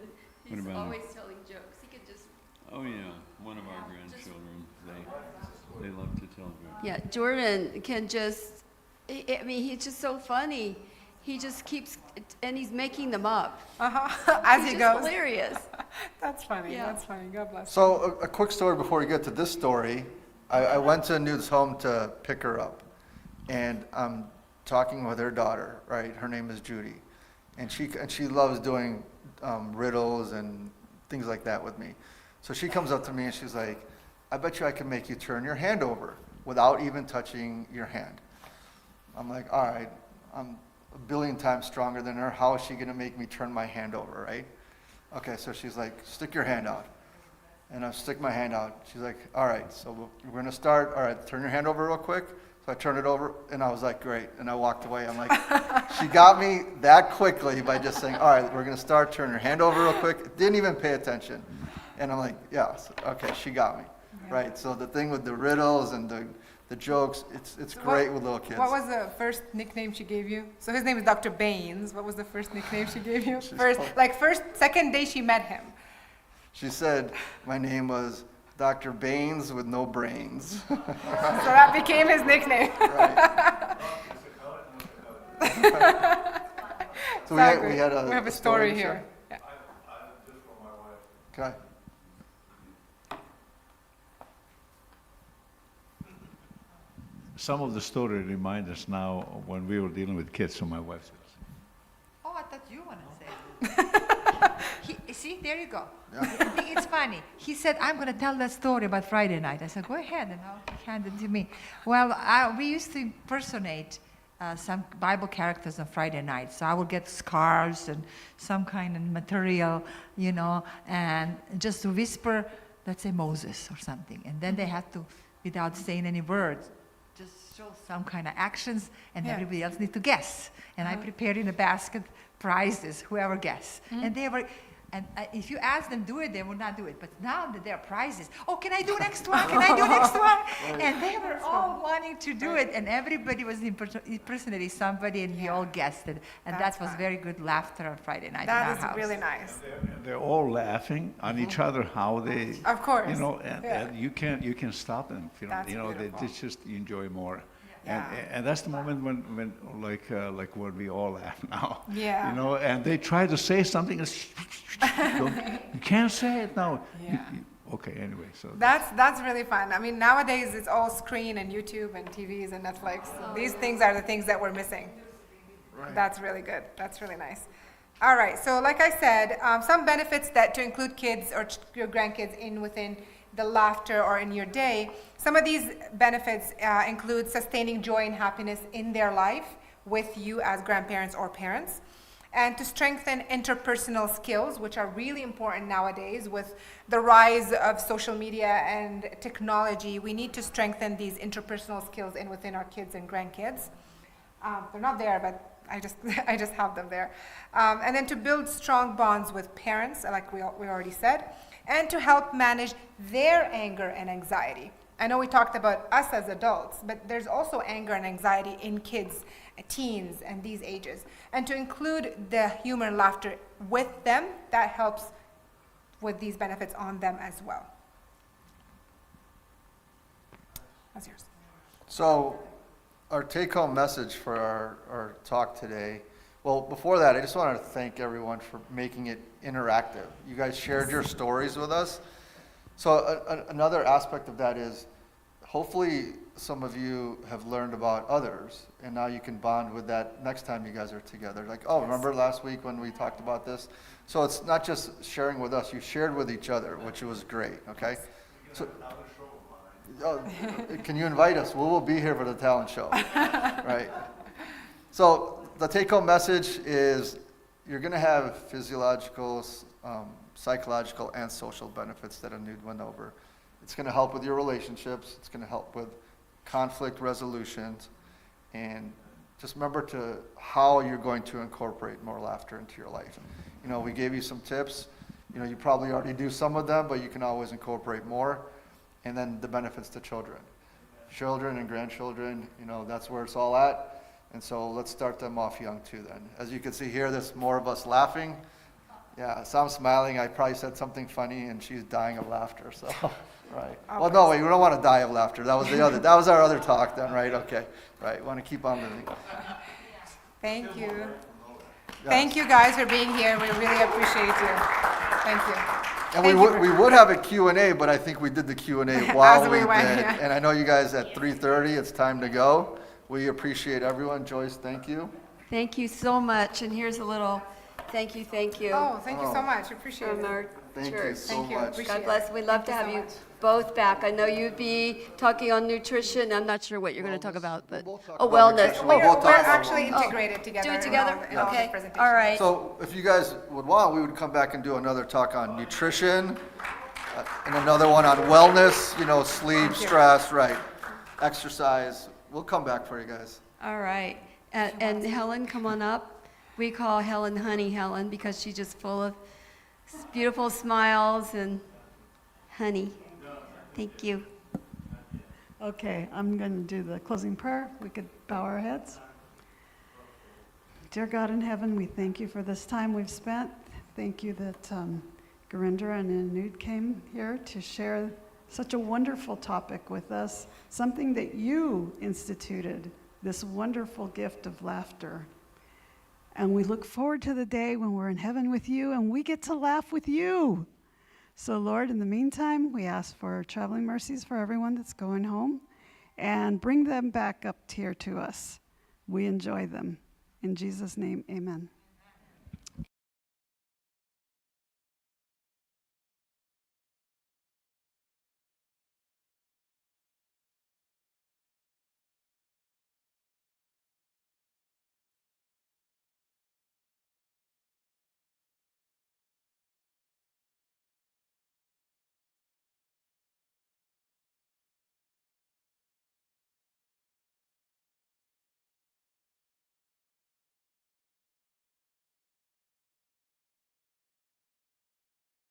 Speaker 12: What
Speaker 1: he's
Speaker 12: about him?
Speaker 1: always telling jokes. He could just.
Speaker 12: Oh yeah, one of our grandchildren. They love to tell jokes.
Speaker 1: Yeah, Jordan can just. He's just so funny. He just keeps, and he's making them up.
Speaker 4: As
Speaker 1: He's
Speaker 4: he
Speaker 1: just
Speaker 4: goes.
Speaker 1: hilarious.
Speaker 4: That's funny.
Speaker 13: Yeah.
Speaker 4: That's funny. God bless.
Speaker 2: So a quick story before we get to this story. I went to Anoud's home to pick her up, and I'm talking with her daughter, right? Her name is Judy, and she loves doing riddles and things like that with me. So she comes up to me and she's like, "I bet you I can make you turn your hand over without even touching your hand." I'm like, "All right, I'm a billion times stronger than her. How is she gonna make me turn my hand over, right?" Okay, so she's like, "Stick your hand out." And I stick my hand out. She's like, "All right, so we're gonna start. All right, turn your hand over real quick." So I turned it over, and I was like, "Great," and I walked away. I'm like, she got me that quickly by just saying, "All right, we're gonna start. Turn your hand over real quick." Didn't even pay attention, and I'm like, "Yeah, okay, she got me." Right. So the thing with the riddles and the jokes, it's
Speaker 4: So
Speaker 2: great with little kids.
Speaker 4: What was the first nickname she gave you? So his name is Dr. Bains. What was the first nickname she gave you? Second day she met him.
Speaker 2: She said my name was Dr. Bains with no brains.
Speaker 4: So that became his nickname.
Speaker 2: Right. So we have
Speaker 4: a story
Speaker 2: to
Speaker 4: here.
Speaker 2: share?
Speaker 4: Yeah.
Speaker 2: Okay.
Speaker 8: Some of the story remind us now of when we were dealing with kids, so my wife says.
Speaker 13: Oh, I thought you want to say. See, there you go. It's funny. He said, "I'm going to tell that story about Friday night." I said, "Go ahead," and he handed it to me. Well, we used to impersonate some Bible characters on Friday night. So I would get scarves and some kind of material, and just to whisper, let's say Moses or something. And then they had to, without saying any words, just show some kind of actions, and everybody else need to guess. And I prepared in a basket prizes, whoever guess. And they were, and if you ask them do it, they would not do it. But now that there are prizes, oh, can I do next one? Can I do next one? And they were all wanting to do it, and everybody was impersonating somebody, and we all guessed it. And that was very good laughter on Friday night in our house.
Speaker 4: That is really nice.
Speaker 8: They're all laughing on each other, how they,
Speaker 4: Of course.
Speaker 8: and you can stop them.
Speaker 4: That's
Speaker 8: They just enjoy more.
Speaker 4: Yeah.
Speaker 8: And that's the moment when when we all laugh now.
Speaker 4: Yeah.
Speaker 8: And they try to say something, and you can't say it now.
Speaker 4: Yeah.
Speaker 8: Okay, anyway, so.
Speaker 4: That's really fun. I mean, nowadays it's all screen and YouTube and TVs and Netflix. These things are the things that we're missing.
Speaker 2: Right.
Speaker 4: That's really good. That's really nice. All right. So like I said, some benefits that to include kids or your grandkids within the laughter or in your day. Some of these benefits include sustaining joy and happiness in their life with you as grandparents or parents, and to strengthen interpersonal skills, which are really important nowadays with the rise of social media and technology. We need to strengthen these interpersonal skills within our kids and grandkids. They're not there, but I just have them there. And then to build strong bonds with parents, like we already said, and to help manage their anger and anxiety. I know we talked about us as adults, but there's also anger and anxiety in kids, teens, and these ages. And to include the humor and laughter with them, that helps with these benefits on them as well. That's yours.
Speaker 2: So our take-home message for our talk today, well, before that, I just wanted to thank everyone for making it interactive. You guys shared your stories with us. So another aspect of that is, hopefully some of you have learned about others, and now you can bond with that next time you guys are together. Like, oh, remember last week when we talked about this? So it's not just sharing with us, you shared with each other, which was great, okay? So, can you invite us? We will be here for the talent show, right? So the take-home message is you're going to have physiological, psychological, and social benefits that Anoud went over. It's going to help with your relationships. It's going to help with conflict resolutions. And just remember how you're going to incorporate more laughter into your life. We gave you some tips. You probably already do some of them, but you can always incorporate more. And then the benefits to children. Children and grandchildren, that's where it's all at. And so let's start them off young too then. As you can see here, there's more of us laughing. Yeah, so I'm smiling. I probably said something funny and she's dying of laughter, so, right. Well, no, wait, we don't want to die of laughter. That was our other talk then, right? Okay, right, want to keep on moving.
Speaker 4: Thank you.
Speaker 2: Yes.
Speaker 4: Thank you guys for being here. We really appreciate you. Thank you.
Speaker 2: And we would have a Q&A, but I think we did the Q&A while
Speaker 4: As
Speaker 2: we
Speaker 4: we went,
Speaker 2: did.
Speaker 4: yeah.
Speaker 2: And I know you guys at 3:30, it's time to go. We appreciate everyone. Joyce, thank you.
Speaker 1: Thank you so much, and here's a little thank you.
Speaker 4: Oh, thank you so much. Appreciate
Speaker 1: From
Speaker 4: it.
Speaker 1: our
Speaker 2: Thank you
Speaker 1: church.
Speaker 2: so
Speaker 4: Thank you.
Speaker 2: much.
Speaker 4: Appreciate
Speaker 1: God bless.
Speaker 4: it.
Speaker 1: We'd love to
Speaker 4: Thank
Speaker 1: have
Speaker 4: you
Speaker 1: you
Speaker 4: so much.
Speaker 1: both back. I know you'd be talking on nutrition. I'm not sure what you're going to talk about, but
Speaker 2: We'll talk
Speaker 1: oh,
Speaker 2: about
Speaker 1: wellness.
Speaker 2: nutrition.
Speaker 4: We're,
Speaker 2: We'll talk
Speaker 4: we're
Speaker 2: about
Speaker 4: actually
Speaker 2: wellness.
Speaker 4: integrated together.
Speaker 1: Do it
Speaker 4: in
Speaker 1: together?
Speaker 4: all the- in all the
Speaker 1: Okay.
Speaker 4: presentations.
Speaker 1: All right.
Speaker 2: So if you guys would want, we would come back and do another talk on nutrition, and another one on wellness, you know, sleep, stress, right, exercise. We'll come back for you guys.
Speaker 1: All right. And Helen, come on up. We call Helen Honey Helen because she's just full of beautiful smiles and honey. Thank you.
Speaker 14: Okay, I'm going to do the closing prayer. We could bow our heads. Dear God in heaven, we thank you for this time we've spent. Thank you that Gurinder and Anoud came here to share such a wonderful topic with us, something that you instituted, this wonderful gift of laughter. And we look forward to the day when we're in heaven with you and we get to laugh with you. So, Lord, in the meantime, we ask for traveling mercies for everyone that's going home and bring them back up here to us. We enjoy them. In Jesus' name, amen.